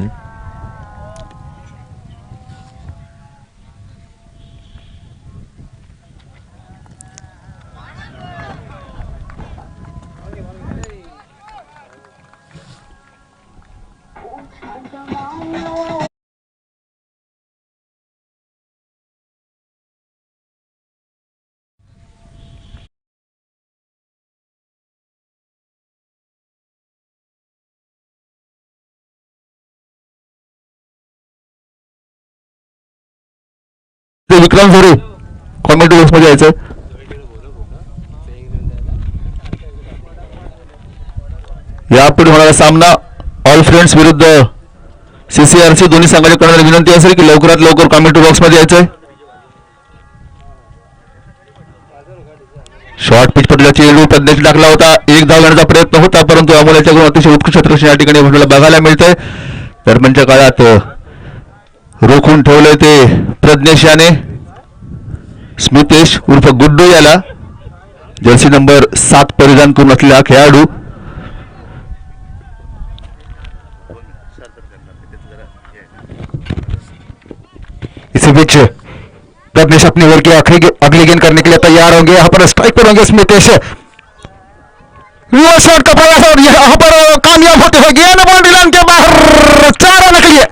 Vikram Jhore commentary box मध्ये यायचं. यापुढे होणारा सामना ऑल फ्रेंड्स विरुद्ध CCRC. दोन्ही संघाच्या कर्णधारांना विनंती असेल की लवकरात लवकर कॉमेंट्री बॉक्स मध्ये यायचंय. शॉर्ट पिच पटला चेंडू प्रज्ञेश टाकला होता. 1 धाव घेण्याचा प्रयत्न होता, परंतु अमोल्याच्याकडून अतिशय उत्कृष्ट क्षेत्ररक्षण या ठिकाणी आपल्याला बघायला मिळतंय. दरम्यानच्या काळात रोखून ठेवलंय ते प्रज्ञेश याने. स्मितेश उर्फ गुड्डू याला जर्सी नंबर 7 परिधान करून असलेला खेळाडू. इसी बीच प्रज्ञेश अपनी ओवर की अगली गेंद करने के लिए तैयार होंगे. यहाँ पर स्ट्राइक पर होंगे स्मितेश. शॉट का प्रयास और यहाँ पर कामयाब होते हुए गेंद बाउंड्री लाइन के बाहर. 4 रन के लिए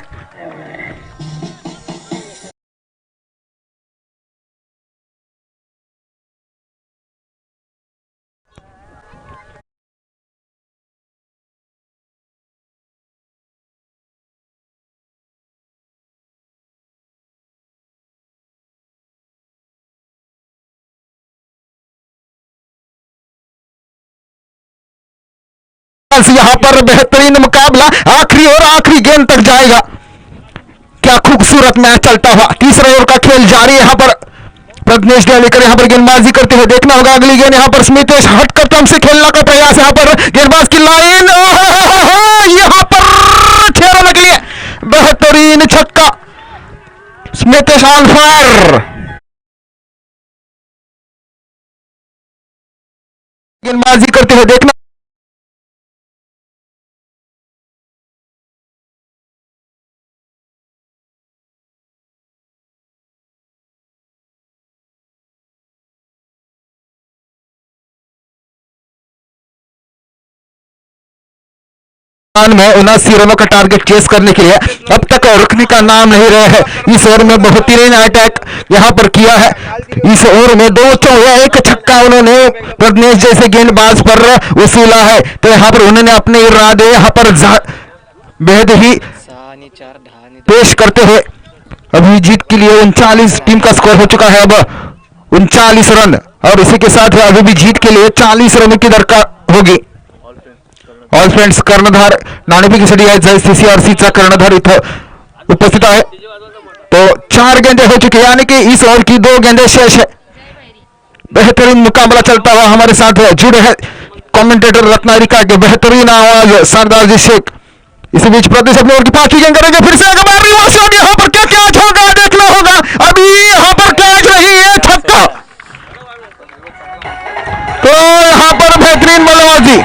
यहाँ पर बेहतरीन मुकाबला आखिरी और आखिरी गेंद तक जाएगा. क्या खूबसूरत मैच चलता हुआ. तीसरे ओवर का खेल जारी है. यहाँ पर प्रज्ञेश ने लेकर यहाँ पर गेंदबाजी करते हुए देखना होगा. अगली गेंद यहाँ पर स्मितेश हटकर क्रम से खेलने का प्रयास. यहाँ पर गेंदबाज की लाइन, यहाँ पर 6 रन के लिए बेहतरीन छक्का. Smitesh on fire. गेंदबाजी करते हुए देखना. में 79 रनों का टारगेट चेस करने के लिए अब तक रुकने का नाम नहीं रहे है। इस ओवर में बेहतरीन अटैक यहां पर किया है। इस ओवर में 2 चौका 1 छक्का उन्होंने प्रज्ञेश जैसे गेंदबाज पर वसूला है। तो यहां पर उन्होंने अपने इरादे यहां पर बेहद ही 6 आणि 4 10 आणि पेश करते हुए अभी जीत के लिए 39 टीम का स्कोर हो चुका है अब 39 रन, और इसी के साथ अभी भी जीत के लिए 40 रन की दरकार होगी। ऑल फ्रेंड्स कर्णधार नाणेफेकीसाठी आहे CCRCचा कर्णधार इथं उपस्थित आहे। तो 4 गेंदे हो चुकी है, यानी कि इस ओवर की 2 गेंदे शेष है। बेहतरीन मुकाबला चलता हुआ हमारे साथ जुड़े हैं कमेंटेटर रत्नारिका के बेहतरीन आवाज सरदार जी शेख। इसी बीच प्रदेश अपने ओवर की 5वीं गेंद करेंगे, फिर से एक बार रिवर्स होगी। यहाँ पर क्या कैच होगा देखना होगा। अभी यहाँ पर कैच नहीं है, छक्का। तो यहाँ पर बेहतरीन बल्लेबाजी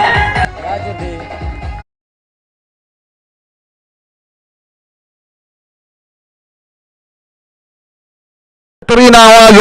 बेहतरीन आवाज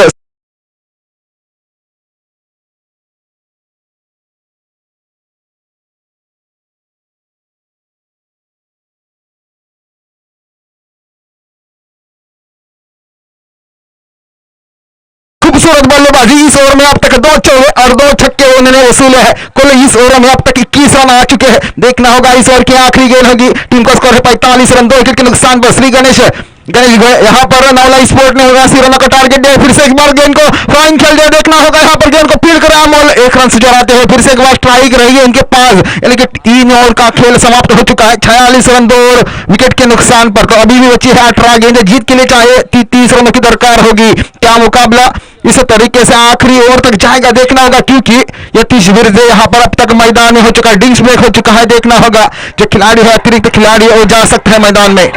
खूबसूरत बल्लेबाजी। इस ओवर में अब तक 2 चौके और 2 छक्के उन्होंने वसूले हैं। कुल इस ओवर में अब तक 21 रन आ चुके हैं। देखना होगा इस ओवर की आखिरी गेंद होगी। टीम का स्कोर है 45 रन, 2 विकेट के नुकसान पर। श्री गणेश यहाँ पर नवला स्पोर्ट ने 89 रनों का टारगेट दिया। फिर से एक बार गेंद को फ्लाइंग खेल दिया। देखना होगा यहाँ पर गेंद को फील्ड कर अमोल 1 रन से चढ़ाते हुए। फिर से एक बार स्ट्राइक रही है इनके पास, यानी कि 3 ओवर का खेल समाप्त हो चुका है। 46 रन 2 विकेट के नुकसान पर। तो अभी भी बची है 18 गेंदें। जीत के लिए चाहे 30 रनों की दरकार होगी। क्या मुकाबला इस तरीके से आखिरी ओवर तक जाएगा देखना होगा, क्योंकि यतीश विरजे यहाँ पर अब तक मैदान में हो चुका है। डिंग्स ब्रेक हो चुका है। देखना होगा जो खिलाड़ी है अतिरिक्त खिलाड़ी वो जा सकते हैं मैदान में।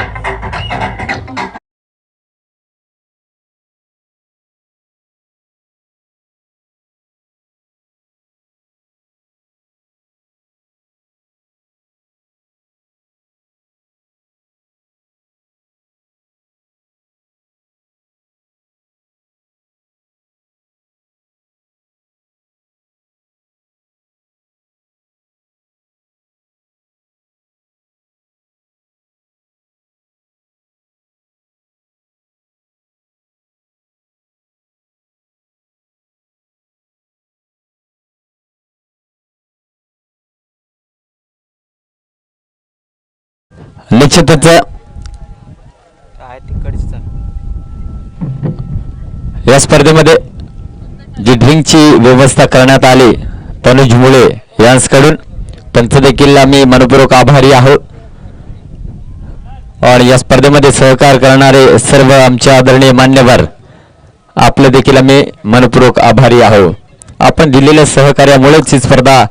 निश्चितच आहे तिकडची चाल या स्पर्धेमध्ये जी ड्रिंकची व्यवस्था करण्यात आली तनुज मुळे यांच्याकडून त्यांचं देखील आम्ही मनपूर्वक आभारी आहोत। और या स्पर्धेमध्ये सहकार करणारे सर्व आमचे आदरणीय मान्यवर आपले देखील आम्ही मनपूर्वक आभारी आहोत। आपण दिलेल्या सहकार्यामुळेच ही स्पर्धा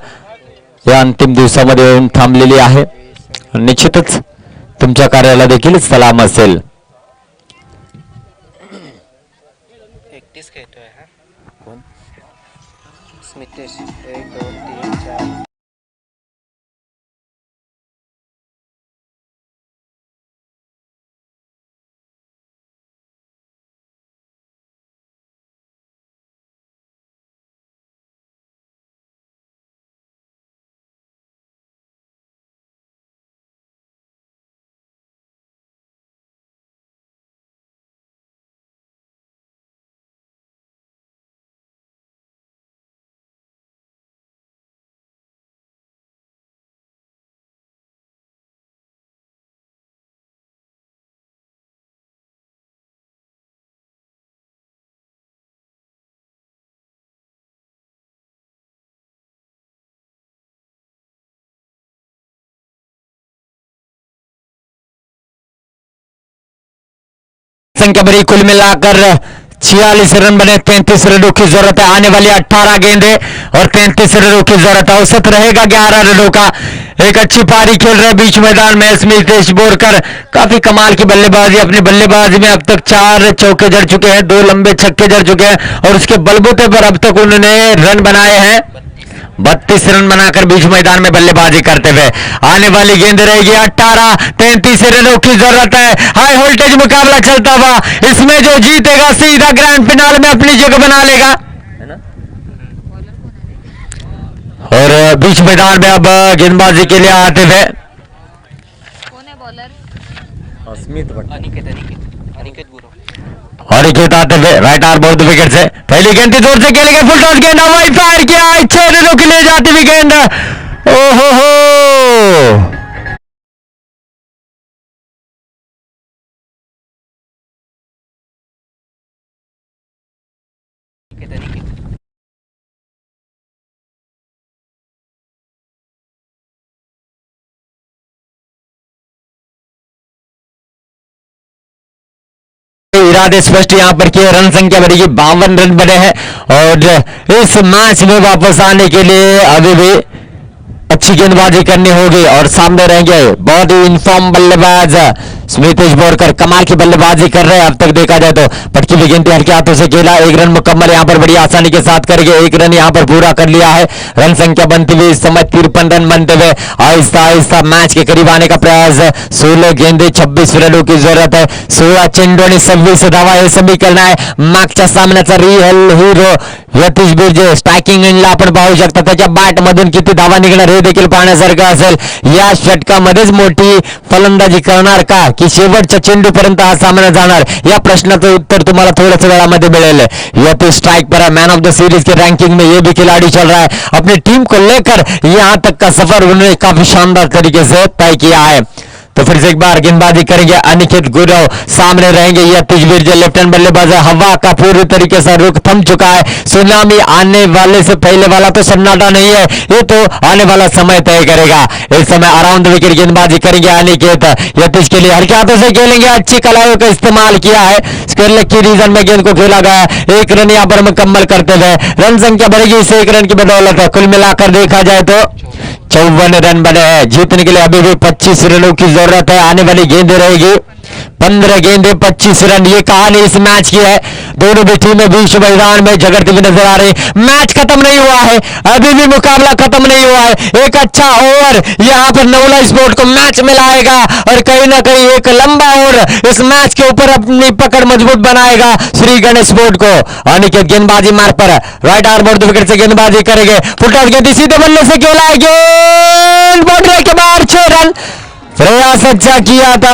या अंतिम दिवसामध्ये येऊन थांबलेली आहे। निश्चितच तुमच्या कार्याला देखील सलाम असेल। एकटीच खेळतोय हा कोण स्मितेश 1 2 3 4 संख्या बड़ी कुल मिलाकर 46 रन बने। 33 रनों की जरूरत है। आने वाली 18 गेंदें और 33 रनों की जरूरत है। औसत रहेगा 11 रनों का। एक अच्छी पारी खेल रहे बीच मैदान में स्मितेश बोरकर। काफी कमाल की बल्लेबाजी। अपनी बल्लेबाजी में अब तक 4 चौके जड़ चुके हैं, 2 लंबे छक्के जड़ चुके हैं और उसके बलबूते पर अब तक उन्होंने रन बनाए हैं 32 रन बनाकर बीच मैदान में बल्लेबाजी करते हुए। आने वाली गेंद रहेगी 18। 33 रनों की जरूरत है। हाई वोल्टेज मुकाबला चलता हुआ। इसमें जो जीतेगा सीधा ग्रैंड फिनाल में अपनी जगह बना लेगा। और बीच मैदान में अब गेंदबाजी के लिए आते हुए कौन है बॉलर? स्मिथ भट्ट अनिकेत गुरव। और एक आते हुए राइट आर्म बोर्ड विकेट से पहली गेंद जोर से खेलेंगे, फुल टॉस गेंद हवाई फायर किया, 6 रनों के लिए जाती हुई गेंद। ओहो हो, इरादे स्पष्ट यहां पर किए, रन संख्या बढ़ेगी, 52 रन बने हैं और इस मैच में वापस आने के लिए अभी भी अच्छी गेंदबाजी करनी होगी और सामने रहेंगे बहुत ही इनफॉर्म बल्लेबाज स्मितेश बोरकर, कमाल की बल्लेबाजी कर रहे हैं अब तक देखा जाए तो। पटकी हुई गेंद हल्के हाथों से खेला, 1 रन मुकम्मल यहां पर बड़ी आसानी के साथ करेंगे, 1 रन यहां पर पूरा कर लिया है। रन संख्या बनती हुई इस समय 53 रन बनते हुए आहिस्ता आहिस्ता मैच के करीब आने का प्रयास। 16 गेंदे 26 रनों की जरूरत है, 16 चेंडूंनी 26 धावा हे समीकरण आहे। मागच्या सामन्याचा real hero Yatish Birje striking एंडला आपण पाहू शकता, त्याच्या बॅट मधून किती धावा निघणार हे देखील पाहण्यासारखं असेल। या षटकामध्येच मोठी फलंदाजी करणार का की शेवटच्या चेंडूपर्यंत हा सामना जाणार, या प्रश्नाचं उत्तर तुम्हाला थोड्याच वेळामध्ये मिळेल। यतीश स्ट्राइक पर है, मैन ऑफ द सीरीज के रैंकिंग में ये भी खिलाड़ी चल रहा है, अपनी टीम को लेकर यहां तक का सफर उन्होंने काफी शानदार तरीके से तय किया है। तो फिर से एक बार गेंदबाजी करेंगे अनिकेत गुरव, सामने रहेंगे यतीश बिर्जे, लेफ्ट हैंड बल्लेबाज है। हवा का पूरी तरीके से रुख थम चुका है, सुनामी आने वाले से पहले वाला तो सन्नाटा नहीं है, ये तो आने वाला समय तय करेगा। इस समय अराउंड विकेट गेंदबाजी करेंगे अनिकेत, यतीश के लिए हल्के हाथों से खेलेंगे, अच्छी कलाइयों का इस्तेमाल किया है, स्क्वेयर की रीजन में गेंद को खेला गया, 1 रन यहां पर मुकम्मल करते हुए रन संख्या बढ़ेगी इस 1 रन की बदौलत है। कुल मिलाकर देखा जाए तो 54 रन बने हैं, जीतने के लिए अभी भी 25 रनों की जरूरत है। आने वाली गेंदें रहेगी 15 गेंदें 25 रन, ये कहानी इस मैच की है। दोनों भी टीमें बीच मैदान में झगड़ती हुई नजर आ रही, मैच खत्म नहीं हुआ है, अभी भी मुकाबला खत्म नहीं हुआ है। एक अच्छा ओवर यहां पर नवला स्पोर्ट को मैच में लाएगा और कहीं ना कहीं एक लंबा ओवर इस मैच के ऊपर अपनी पकड़ मजबूत बनाएगा श्री गणेश स्पोर्ट को। अनिकेत गेंदबाजी मार्ग पर राइट आर्म बोर्ड विकेट से गेंदबाजी करेंगे, फुल टॉस गेंद सीधे बल्ले से खेला है, गेंद बाउंड्री के बाहर, 6 रन, प्रयास अच्छा किया था।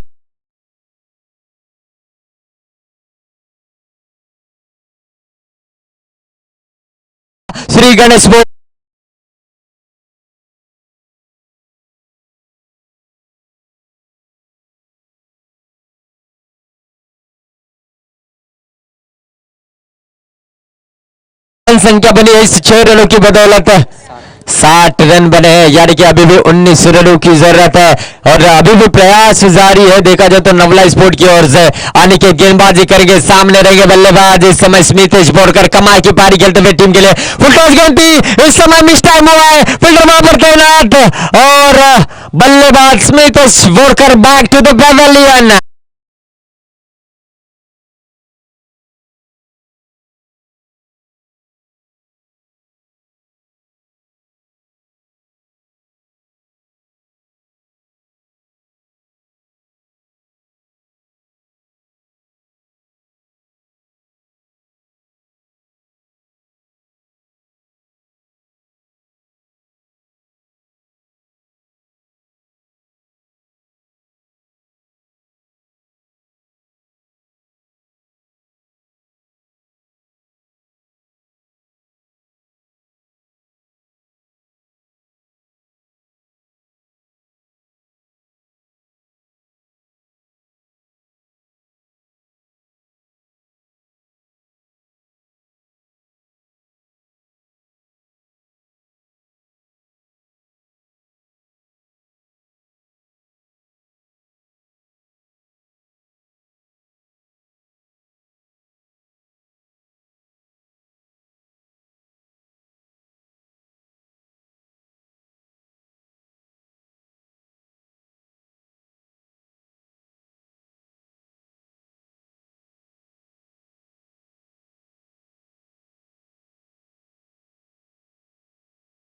श्री गणेश स्पोर्ट संख्या बनी है इस 6 रनों की बदौलत, 60 रन बने हैं, यानी कि अभी भी 19 रनों की जरूरत है और अभी भी प्रयास जारी है। देखा जाए तो नवला स्पोर्ट की ओर से अनिकेत गेंदबाजी करेंगे, सामने रहेंगे बल्लेबाज इस समय स्मितेश बोरकर, कमाल की पारी खेलते हुए टीम के लिए फुल टॉस गेंद थी, इस समय मिस टाइम हुआ है, फील्डर वहां पर तैनात और बल्लेबाज Smitesh Borkar back to the pavilion.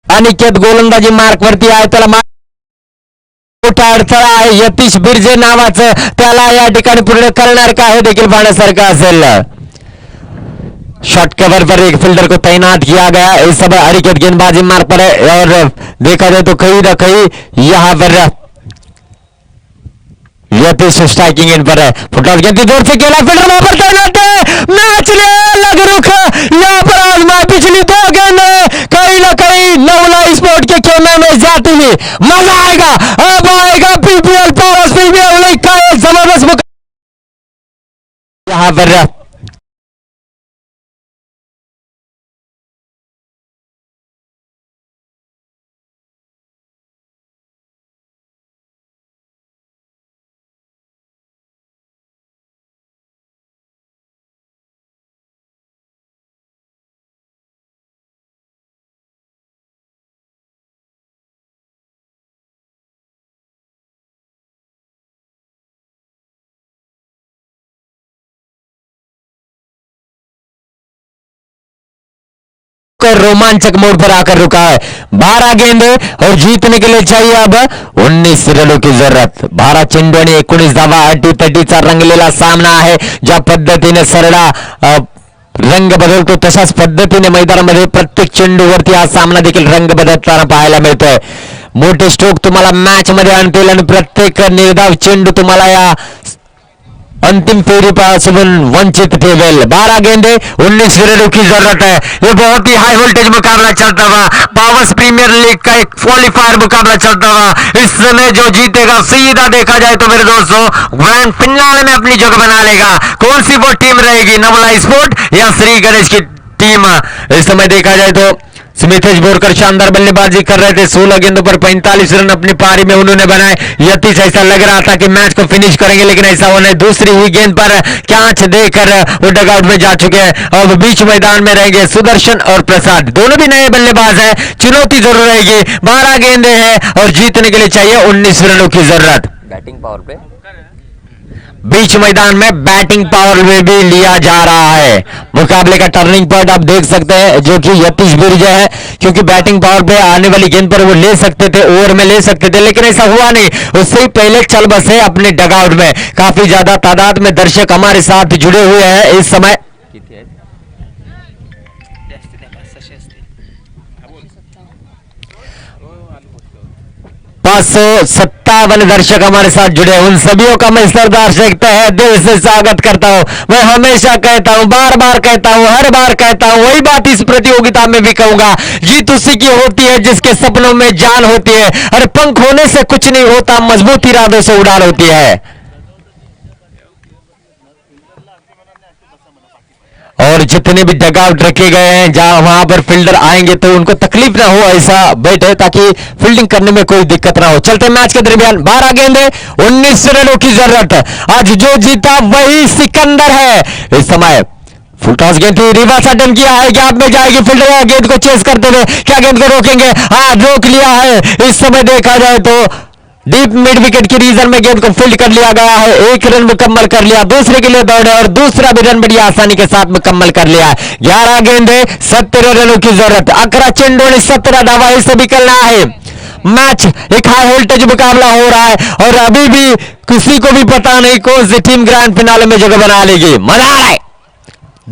Aniket गोलंदाजी मार्क वरती आहे, त्याला मोठा अडथळा आहे, यतीश बिर्जे नावाचं त्याला या ठिकाणी पूर्ण करणार का हे देखील पाहण्यासारखं असेल। शॉर्ट कवर पर एक फील्डर को तैनात किया गया, इस समय अनिकेत गेंदबाजी मार्ग पर है और देखा जाए तो कहीं ना कहीं यहाँ पर यतीश स्ट्राइकिंग इन पर है, फुटबॉल गेंद दूर से खेला, फील्डर वहां पर तैनात है, मैच ले अलग रुख यहां पर आजमाए पिछली 2 गेंदें कहीं ना कहीं नवला स्पोर्ट के खेमे में जाती हुई, मजा आएगा, अब आएगा पीपीएल पावर प्रीमियर लीग का एक जबरदस्त मुकाबला यहां पर। रोमांचक मोड़ पर आकर रुका है, 12 गेंदे और जीतने के लिए चाहिए अब 19 रनों की जरूरत। 12 चेंडू आणि 19 धावा, अटीतटीचा रंगलेला सामना आहे। ज्या पद्धतीने सरळा रंग बदलतो तशाच पद्धतीने मैदानामध्ये प्रत्येक चेंडूवरती हा सामना देखील रंग बदलताना पाहायला मिळतोय। मोठे स्ट्रोक तुम्हाला मॅच मध्ये आणतील आणि प्रत्येक निर्धाव चेंडू तुम्हाला या अंतिम फेरीपासून वंचित ठेवेल। 12 गेंदे 19 रनों की जरूरत है। ये बहुत ही हाई वोल्टेज मुकाबला चलता हुआ, पावर्स प्रीमियर लीग का एक क्वालिफायर मुकाबला चलता हुआ। इस समय जो जीतेगा सीधा देखा जाए तो मेरे दोस्तों ग्रैंड फिनाले में अपनी जगह बना लेगा। कौन सी वो टीम रहेगी, नवला स्पोर्ट या श्री गणेश की टीम? इस समय देखा जाए तो स्मिथेश बोरकर शानदार बल्लेबाजी कर रहे थे, 16 गेंदों पर 45 रन अपनी पारी में उन्होंने बनाए। यतीश ऐसा लग रहा था कि मैच को फिनिश करेंगे, लेकिन ऐसा होने दूसरी हुई गेंद पर कैच देकर वो डगआउट में जा चुके हैं। अब बीच मैदान में रहेंगे सुदर्शन और प्रसाद, दोनों भी नए बल्लेबाज हैं। चुनौती जरूर रहेगी, 12 गेंदे हैं और जीतने के लिए चाहिए 19 रनों की जरूरत। बैटिंग पावर प्ले बीच मैदान में बैटिंग पावर में भी लिया जा रहा है। मुकाबले का टर्निंग पॉइंट आप देख सकते हैं जो कि यतीश बिरजा है, क्योंकि बैटिंग पावर पे आने वाली गेंद पर वो ले सकते थे, ओवर में ले सकते थे, लेकिन ऐसा हुआ नहीं। उससे ही पहले चल बसे अपने डगआउट में। काफी ज्यादा तादाद में दर्शक हमारे साथ जुड़े हुए हैं इस समय। 557 दर्शक हमारे साथ जुड़े, उन सभी का मैं सरदार शेख तहे दिल से स्वागत करता हूं। मैं हमेशा कहता हूं, बार बार कहता हूं, हर बार कहता हूं, वही बात इस प्रतियोगिता में भी कहूंगा। जीत उसी की होती है जिसके सपनों में जान होती है। अरे पंख होने से कुछ नहीं होता, मजबूत इरादों से उड़ान होती है। और जितने भी डगआउट रखे गए हैं जहां वहां पर फील्डर आएंगे तो उनको तकलीफ ना हो, ऐसा बैठे ताकि फील्डिंग करने में कोई दिक्कत ना हो। चलते मैच के दरमियान 12 गेंदे 19 रनों की जरूरत। आज जो जीता वही सिकंदर है। इस समय फुल टॉस गेंद थी, रिवर्स अटेम्प्ट किया है, गैप में जाएगी, फील्डर गेंद को चेस करते हुए क्या गेंद को रोकेंगे? हाँ, रोक लिया है। इस समय देखा जाए तो डीप मिड विकेट की रीजन में गेंद को फील्ड कर लिया गया है। 1 रन मुकम्मल कर लिया, दूसरे के लिए दौड़े और दूसरा भी रन बड़ी आसानी के साथ मुकम्मल कर लिया। 11 गेंदे 17 रनों की जरूरत। 11 चेंडों ने 17 धावा इससे भी निकलना है। मैच एक हाई वोल्टेज मुकाबला हो रहा है और अभी भी किसी को भी पता नहीं कौन सी टीम ग्रैंड फिनाले में जगह बना लेगी। मजा आ रहा है,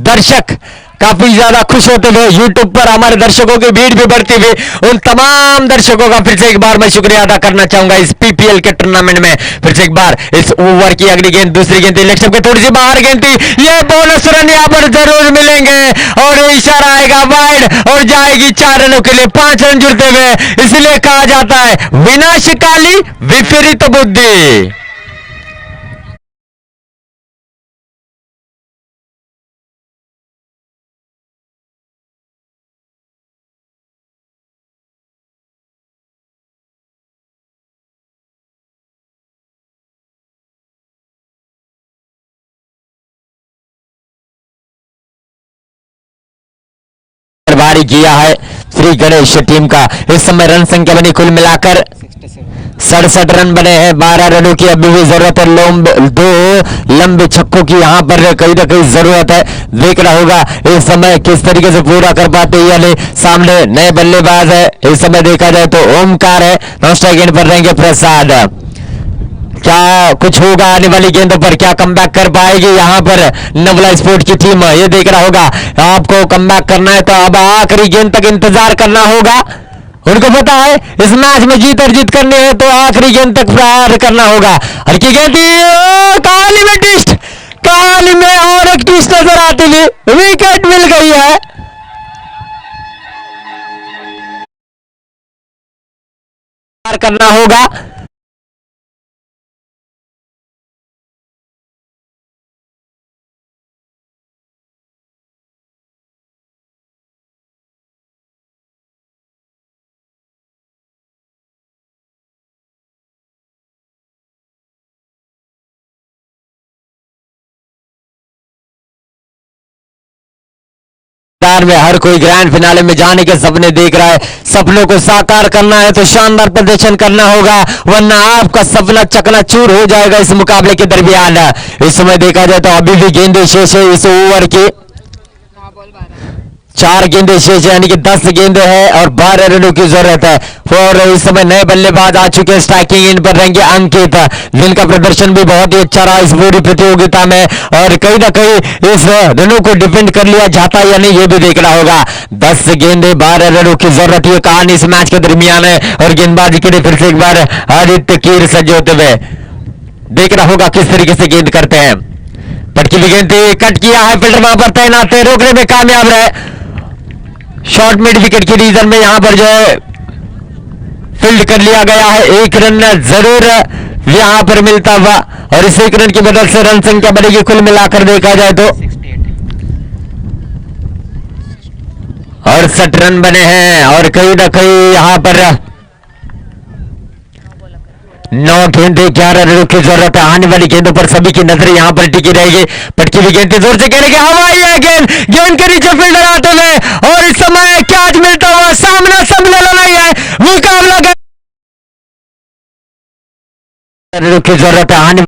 दर्शक काफी ज्यादा खुश होते हुए, यूट्यूब पर हमारे दर्शकों की भीड़ भी बढ़ती हुई। उन तमाम दर्शकों का फिर से एक बार मैं शुक्रिया अदा करना चाहूंगा इस पीपीएल के टूर्नामेंट में। फिर से एक बार इस ओवर की अगली गेंद, दूसरी गेंद लेग स्टंप के थोड़ी सी बाहर गेंद थी। ये बोनस रन यहां पर जरूर मिलेंगे और इशारा आएगा वाइड और जाएगी 4 रनों के लिए। 5 रन जुड़ते हुए, इसलिए कहा जाता है विनाशकाली विपरीत बुद्धि। बारी किया है श्री गणेश टीम का। इस समय रन संख्या बनी कुल मिलाकर 67 रन बने हैं। 12 रनों की अभी भी जरूरत है। 2 लंबे छक्कों की यहां पर कहीं ना कहीं जरूरत है। देखना होगा इस समय किस तरीके से पूरा कर पाते या नहीं। सामने नए बल्लेबाज है, इस समय देखा जाए तो ओमकार है, नॉन स्ट्राइक गेंद पर रहेंगे प्रसाद। क्या कुछ होगा आने वाली गेंदों पर? क्या कमबैक कर पाएगी यहां पर नवला स्पोर्ट की टीम? ये देखना होगा। आपको कमबैक करना है तो अब आखिरी गेंद तक इंतजार करना होगा उनको पता है इस मैच में जीत और जीत करनी है तो आखिरी गेंद तक प्रहार करना होगा। और की गेंद कहानी में ट्विस्ट, कहानी में और एक ट्विस्ट नजर आती हुई विकेट मिल गई है। करना होगा में हर कोई ग्रैंड फिनाले में जाने के सपने देख रहा है। सपनों को साकार करना है तो शानदार प्रदर्शन करना होगा, वरना आपका सपना चकनाचूर हो जाएगा इस मुकाबले के दरमियान। इस समय देखा जाए तो अभी भी गेंदें शेष है इस ओवर के। 4 गेंदें शेष है, यानी कि 10 गेंदें हैं और 12 रनों की जरूरत है। और इस समय नए बल्लेबाज आ चुके हैं स्ट्राइकिंग इन पर रहेंगे अंकित, जिनका प्रदर्शन भी बहुत ही अच्छा रहा इस पूरी प्रतियोगिता में। और कहीं ना कहीं इस रनों को डिफेंड कर लिया जाता है या नहीं ये भी देखना होगा। 10 गेंदें 12 रनों की जरूरत, ये कहानी इस मैच के दरमियान है। और गेंदबाजी के लिए फिर से एक बार आदित्य कीर सज्ज होते हुए देखना होगा किस तरीके से गेंद करते हैं। पटकी भी गेंद थी, कट किया है, फील्डर वहां पर तैनात है, रोकने में कामयाब रहे। शॉर्ट मिड विकेट के रीजन में यहां पर जो है फील्ड कर लिया गया है। 1 रन जरूर यहां पर मिलता हुआ और इस 1 रन की मदद से रन संख्या बढ़ेगी कुल मिलाकर देखा जाए तो 68 रन बने हैं। और कहीं ना कहीं यहां पर 9 गेंदे 11 रनों की जरूरत है। आने वाली गेंदों पर सभी की नजर यहां पर टिकी रहेगी। पटकी हुई गेंद जोर से कहने की हवाई है, गेंद गेंद के नीचे फील्डर आते हुए और इस समय कैच मिलता हुआ सामने सबने लड़ाई है, मुकाबला रनों की जरूरत है। आने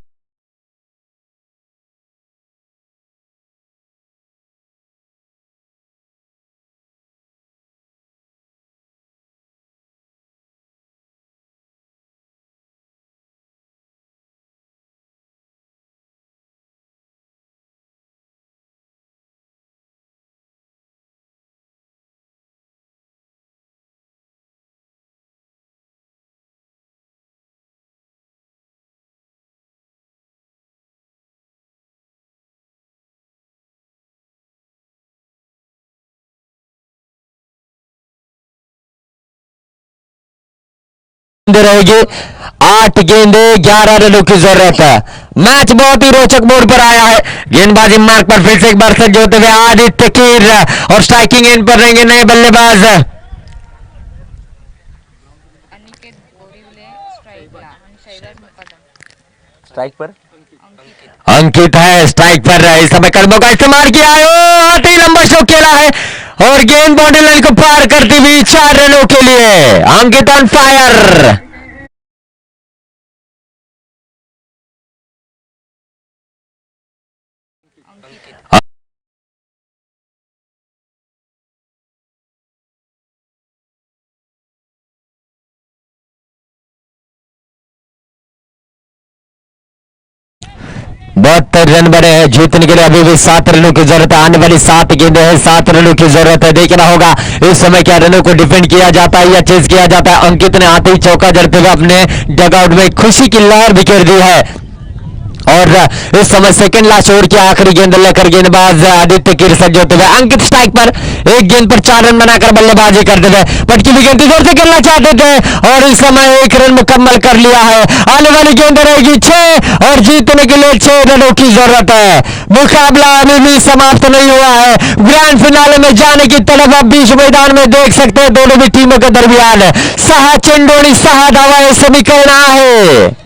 रहेगी 8 गेंदे 11 रनों की जरूरत है। मैच बहुत ही रोचक मोड़ पर आया है। गेंदबाजी मार्ग पर फिर से एक बार सज्ज होते हुए आदित्य कीर और स्ट्राइकिंग एंड पर रहेंगे नए बल्लेबाज अनिकेत बोरिवले स्ट्राइकला आणि शैलेश मुकदम स्ट्राइक पर अंकित है स्ट्राइक पर। इस समय कदमों का इस्तेमाल किया है, आते ही लंबा शॉट खेला है और गेंद बाउंड्री लाइन को पार करती हुई 4 रनों के लिए अंकित ऑन फायर। बहुत रन बने हैं, जीतने के लिए अभी भी 7 रनों की जरूरत है। आने वाली 7 गेंदें हैं, 7 रनों की जरूरत है। देखना होगा इस समय क्या रनों को डिफेंड किया जाता है या चेज किया जाता है। अंकित ने आते ही चौका जड़ते हुए अपने डगआउट में खुशी की लहर बिखेर दी है। और इस समय सेकंड लास्ट ओवर की आखिरी गेंद लेकर गेंदबाज आदित्य कीर सज्ज होते हुए अंकित स्ट्राइक पर 1 गेंद पर 4 रन बनाकर बल्लेबाजी करते हुए पटकी हुई गेंद जोर से खेलना चाहते थे और इस समय 1 रन मुकम्मल कर लिया है। आने वाली गेंद रहेगी 6 और जीतने के लिए 6 रनों की जरूरत है। मुकाबला अभी भी समाप्त नहीं हुआ है। ग्रैंड फिनाले में जाने की तरफ आप बीच मैदान में देख सकते हैं दोनों भी टीमों के दरमियान सहा चेंडोनी सहा धावा समीकरण है।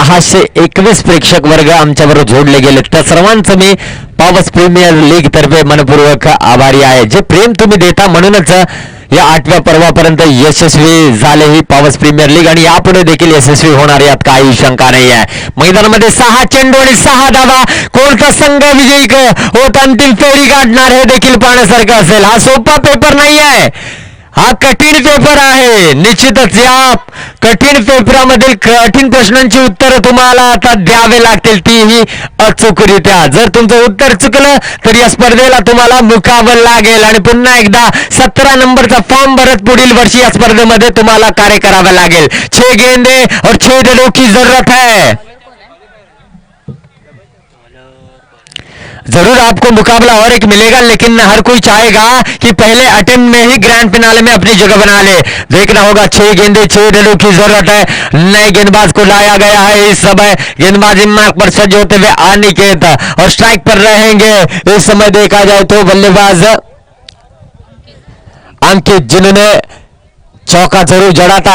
621 प्रेक्षक वर्ग आमच्याबरोबर जोडले गेले. त्या सर्वांचं मी पॉवर्स प्रीमियर लीग तर्फे मनपूर्वक आभारी आहे. जे प्रेम तुम्ही देता म्हणूनच या 8व्या पर्वापर्यंत यशस्वी झाले ही पॉवर्स प्रीमियर लीग आणि यापुढे देखील यशस्वी होणार यात काही शंका नाही आहे. मैदानामध्ये 6 चेंडू आणि 6 धावा. कोणता संघ विजयी होत अंतिम फेरी गाठणार हे देखील पाहण्यासारखं असेल. हा सोपा पेपर नाही आहे, हा कठीण पेपर आहे. निश्चितच या कठीण पेपरामधील कठीण प्रश्नांची उत्तर तुम्हाला आता द्यावे लागतील, तीही अचूकरित्या. जर तुमचं उत्तर चुकलं तर या स्पर्धेला तुम्हाला मुकावं लागेल आणि पुन्हा एकदा 17 नंबरचा फॉर्म भरत पुढील वर्षी या स्पर्धेमध्ये तुम्हाला कार्य करावं लागेल. 6 गेंदे और 6 रनों की जरूरत है. जरूर आपको मुकाबला और एक मिलेगा, लेकिन हर कोई चाहेगा कि पहले अटेम्प्ट में ही ग्रैंड फिनाले में अपनी जगह बना ले. देखना होगा. 6 गेंदे 6 रनों की जरूरत है. नए गेंदबाज को लाया गया है इस समय. गेंदबाजी मार्ग पर सज्ज होते हुए अनिकेत और स्ट्राइक पर रहेंगे इस समय. देखा जाए तो बल्लेबाज अंकित, जिन्होंने चौका जरूर जड़ा था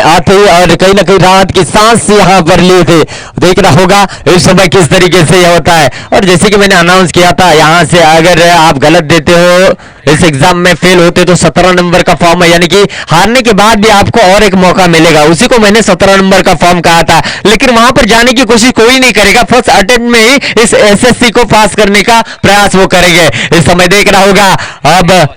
आते ही और कहीं ना कहीं राहत की सांस यहां पर ली थी. देखना होगा इस समय किस तरीके से यह होता है. और जैसे कि मैंने अनाउंस किया था, यहां से अगर आप गलत देते हो, इस एग्जाम में फेल होते तो 17 नंबर का फॉर्म है, यानी कि हारने के बाद भी आपको और एक मौका मिलेगा. उसी को मैंने 17 नंबर का फॉर्म कहा था. लेकिन वहां पर जाने की कोशिश कोई नहीं करेगा. फर्स्ट अटेम्प्ट में ही इस एसएससी को पास करने का प्रयास वो करेंगे. इस समय देखना होगा. अब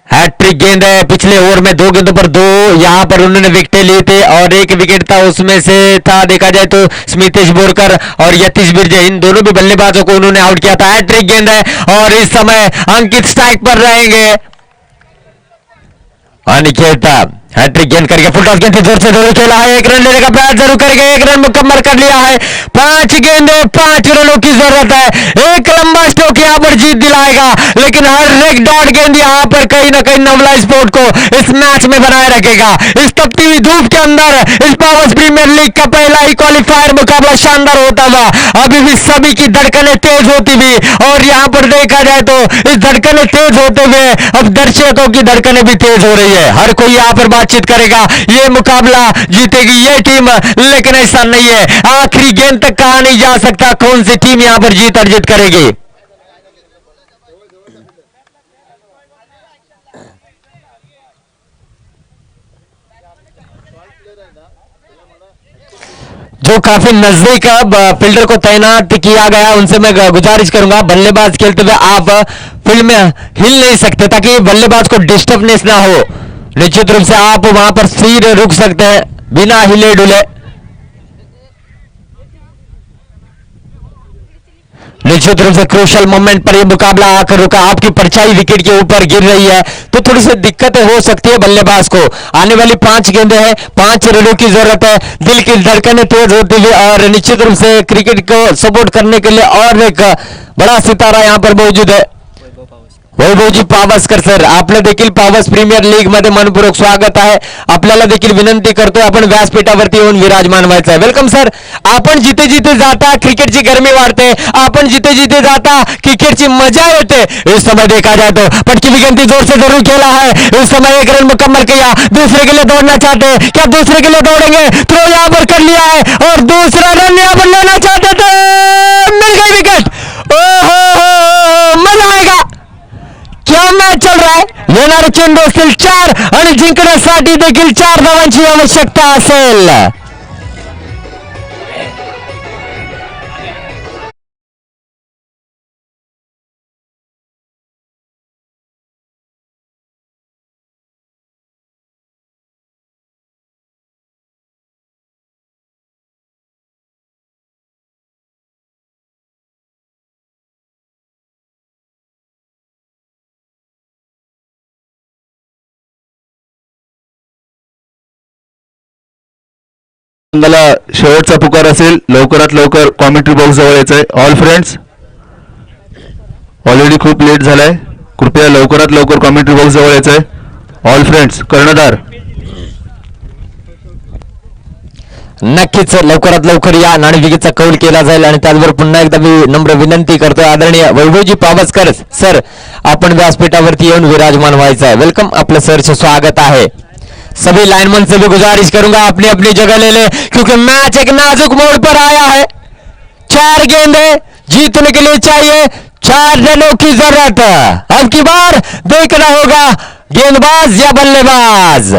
हैट्रिक गेंद है. पिछले ओवर में 2 गेंदों पर 2 यहां पर उन्होंने विकेटें लिए थे और एक विकेट था उसमें से था देखा जाए तो स्मितेश बोरकर और यतीश बिरजे, इन दोनों भी बल्लेबाजों को उन्होंने आउट किया था. हैट्रिक गेंद है और इस समय अंकित स्ट्राइक पर रहेंगे. अनिकेत हैट्रिक गेंद करके फुल टॉस गेंद जोर से जरूर खेला है. 1 रन लेने का प्रयास जरूर करेंगे. 1 रन मुकम्मल कर लिया है. 5 गेंदे 5 रनों की जरूरत है. एक लंबा स्ट्रोक यहां पर जीत दिलाएगा, लेकिन हर एक डॉट गेंद यहां पर कहीं ना कहीं नवला स्पोर्ट को इस मैच में बनाए रखेगा. इस तपती हुई धूप के अंदर इस पॉवर्स प्रीमियर लीग का पहला ही क्वालिफायर मुकाबला शानदार होता हुआ अभी भी सभी की धड़कनें तेज होती हुई, और यहां पर देखा जाए तो इस धड़कनें तेज होते हुए अब दर्शकों की धड़कनें भी तेज हो रही है. हर कोई यहां पर बातचीत करेगा, ये मुकाबला जीतेगी ये टीम, लेकिन ऐसा नहीं है. आखिरी गेंद तक कहा नहीं जा सकता कौन सी टीम यहां पर जीत अर्जित करेगी. जो काफी नजदीक अब फील्डर को तैनात किया गया, उनसे मैं गुजारिश करूंगा बल्लेबाज खेलते हुए आप फील्ड में हिल नहीं सकते ताकि बल्लेबाज को डिस्टर्बनेस ना हो. निश्चित रूप से आप वहां पर स्थिर रुक सकते हैं बिना हिले डुले. निश्चित रूप से क्रूशल मोमेंट पर यह मुकाबला आकर रुका. आपकी परछाई विकेट के ऊपर गिर रही है तो थोड़ी सी दिक्कतें हो सकती है बल्लेबाज को. आने वाली 5 गेंदें हैं, 5 रनों की जरूरत है. दिल की धड़कनें तेज होती हुई और निश्चित रूप से क्रिकेट को सपोर्ट करने के लिए और एक बड़ा सितारा यहां पर मौजूद है. वैभवजी पावसकर सर, आपलं देखील पॉवर्स प्रीमियर लीग मध्ये मनपूर्वक स्वागत आहे. आपल्याला देखील विनंती करतोय आपण व्यासपीठावरती येऊन विराजमान व्हायचं आहे. Welcome sir. आपण जिथे जिथे जाता क्रिकेटची गर्मी वाढते, आपण जिथे जिथे जाता क्रिकेटची मजा येते. इस समय देखा जाए तो पटकी विकेट जोर से जरूर खेला है. इस समय 1 रन मुकम्मल किया. दूसरे के लिए दौड़ना चाहते हैं, क्या दूसरे के लिए दौड़ेंगे? थ्रो यहां पर कर लिया है और दूसरा रन यहां पर लेना चाहते थे, मिल गई विकेट. ओहो, मजा आएगा. क्या मैच चल रहा है. येणारे चेंडू असतील 4 आणि जिंकण्यासाठी देखील 4 धावांची आवश्यकता असेल. मला शेवटचा पुकार असेल. लवकरात लवकर कॉमेंट्री बॉक्स जवळ यायचंय. ऑल फ्रेंड्स, ऑलरेडी खूप लेट झालाय. कृपया लवकरात लवकर कॉमेंट्री बॉक्स जवळ यायचंय. ऑल फ्रेंड्स, कर्णधार नक्कीच लवकरात लवकर या. नाणेफेकीचा कौल केला जाईल आणि त्याचबरोबर पुन्हा एकदा मी नम्र विनंती करतोय आदरणीय वैभवजी पावसकर सर, आपण व्यासपीठावरती येऊन विराजमान व्हायचं आहे. वेलकम, आपलं सरचे स्वागत आहे. सभी लाइनमैन से भी गुजारिश करूंगा अपनी अपनी जगह ले ले, क्योंकि मैच एक नाजुक मोड़ पर आया है। 4 गेंदें जीतने के लिए चाहिए, 4 रनों की जरूरत। अब की बार देखना होगा गेंदबाज या बल्लेबाज।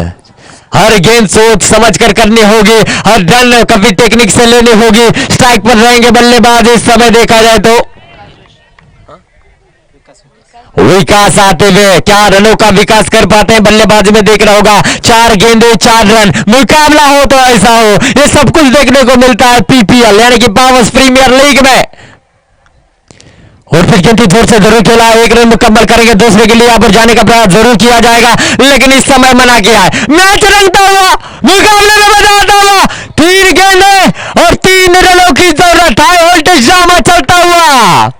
हर गेंद सोच समझ कर करनी होगी, हर रन कभी टेक्निक से लेनी होगी। स्ट्राइक पर रहेंगे बल्लेबाज इस समय देखा जाए तो। विकास आते हुए क्या रनों का विकास कर पाते हैं बल्लेबाजी में देखना होगा। 4 गेंदे 4 रन, मुकाबला हो तो ऐसा हो, ये सब कुछ देखने को मिलता है पीपीएल यानी कि पावर्स प्रीमियर लीग में। और फिर गेंद जोर से जरूर खेला, 1 रन मुकम्मल करेंगे, दूसरे के लिए यहां पर जाने का प्रयास जरूर किया जाएगा, लेकिन इस समय मना किया है। मैच रंगता हुआ, मुकाबले में मजा आता हुआ, 3 गेंदें और 3 रनों की जरूरत। हाई वोल्टेज ड्रामा चलता हुआ,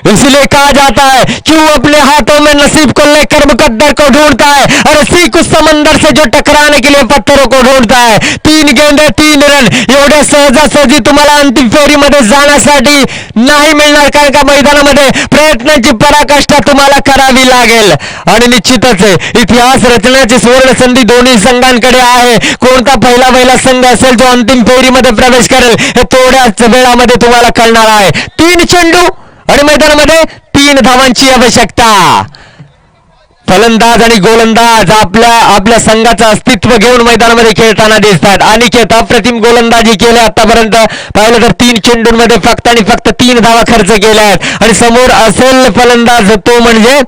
इसलिए कहा जाता है क्यों अपने हाथों में नसीब को लेकर मुकद्दर को ढूंढता है, और इसी कुछ समंदर से जो टकराने के लिए पत्थरों को ढूंढता है। 3 गेंदे 3 रन एवढे सहजासहजी तुम्हाला अंतिम फेरीमध्ये जाण्यासाठी नाही मिळणार, कारण का मैदानामध्ये प्रयत्नांची पराकाष्ठा तुम्हाला करावी लागेल। आणि निश्चितच इतिहास रचण्याची सुवर्ण संधी दोन्ही संघांकडे आहे। कोणता पहिला संघ असेल जो अंतिम फेरीमध्ये प्रवेश करेल हे थोड्याच वेळामध्ये तुम्हाला कळणार आहे। 3 चेंडू आणि मैदानामध्ये 3 धावांची आवश्यकता। फलंदाज आणि गोलंदाज आपल्या संघाचं अस्तित्व घेऊन मैदानामध्ये खेळताना दिसतात। अनिकेत अप्रतिम गोलंदाजी केली आतापर्यंत, पाहिलं तर 3 चेंडूंमध्ये फक्त आणि फक्त 3 धावा खर्च केल्या आहेत। आणि समोर असेल फलंदाज तो म्हणजे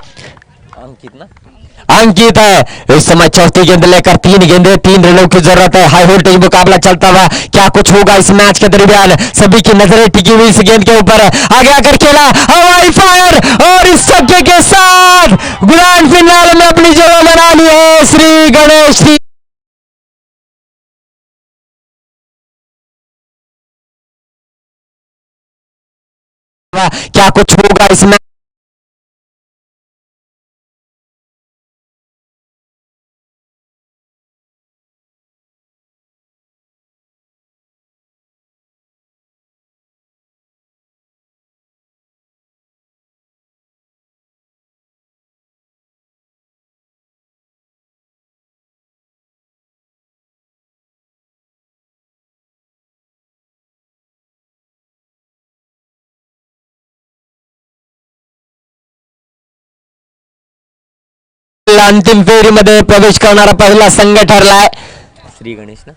अंकित है। इस समय चौथी गेंद लेकर 3 गेंदे 3 रनों की जरूरत है। हाई वोल्टेज मुकाबला चलता हुआ, क्या कुछ होगा इस मैच के दरमियान, सभी की नजरें टिकी हुई इस गेंद के ऊपर। आगे आकर खेला हवाई फायर, और इस छक्के के साथ ग्रैंड फिनाले में अपनी जगह बना ली है श्री गणेश जी। क्या कुछ होगा इस मैच अंतिम फेरीमध्ये प्रवेश करणारा पहिला संघ ठरलाय श्री गणेश ना।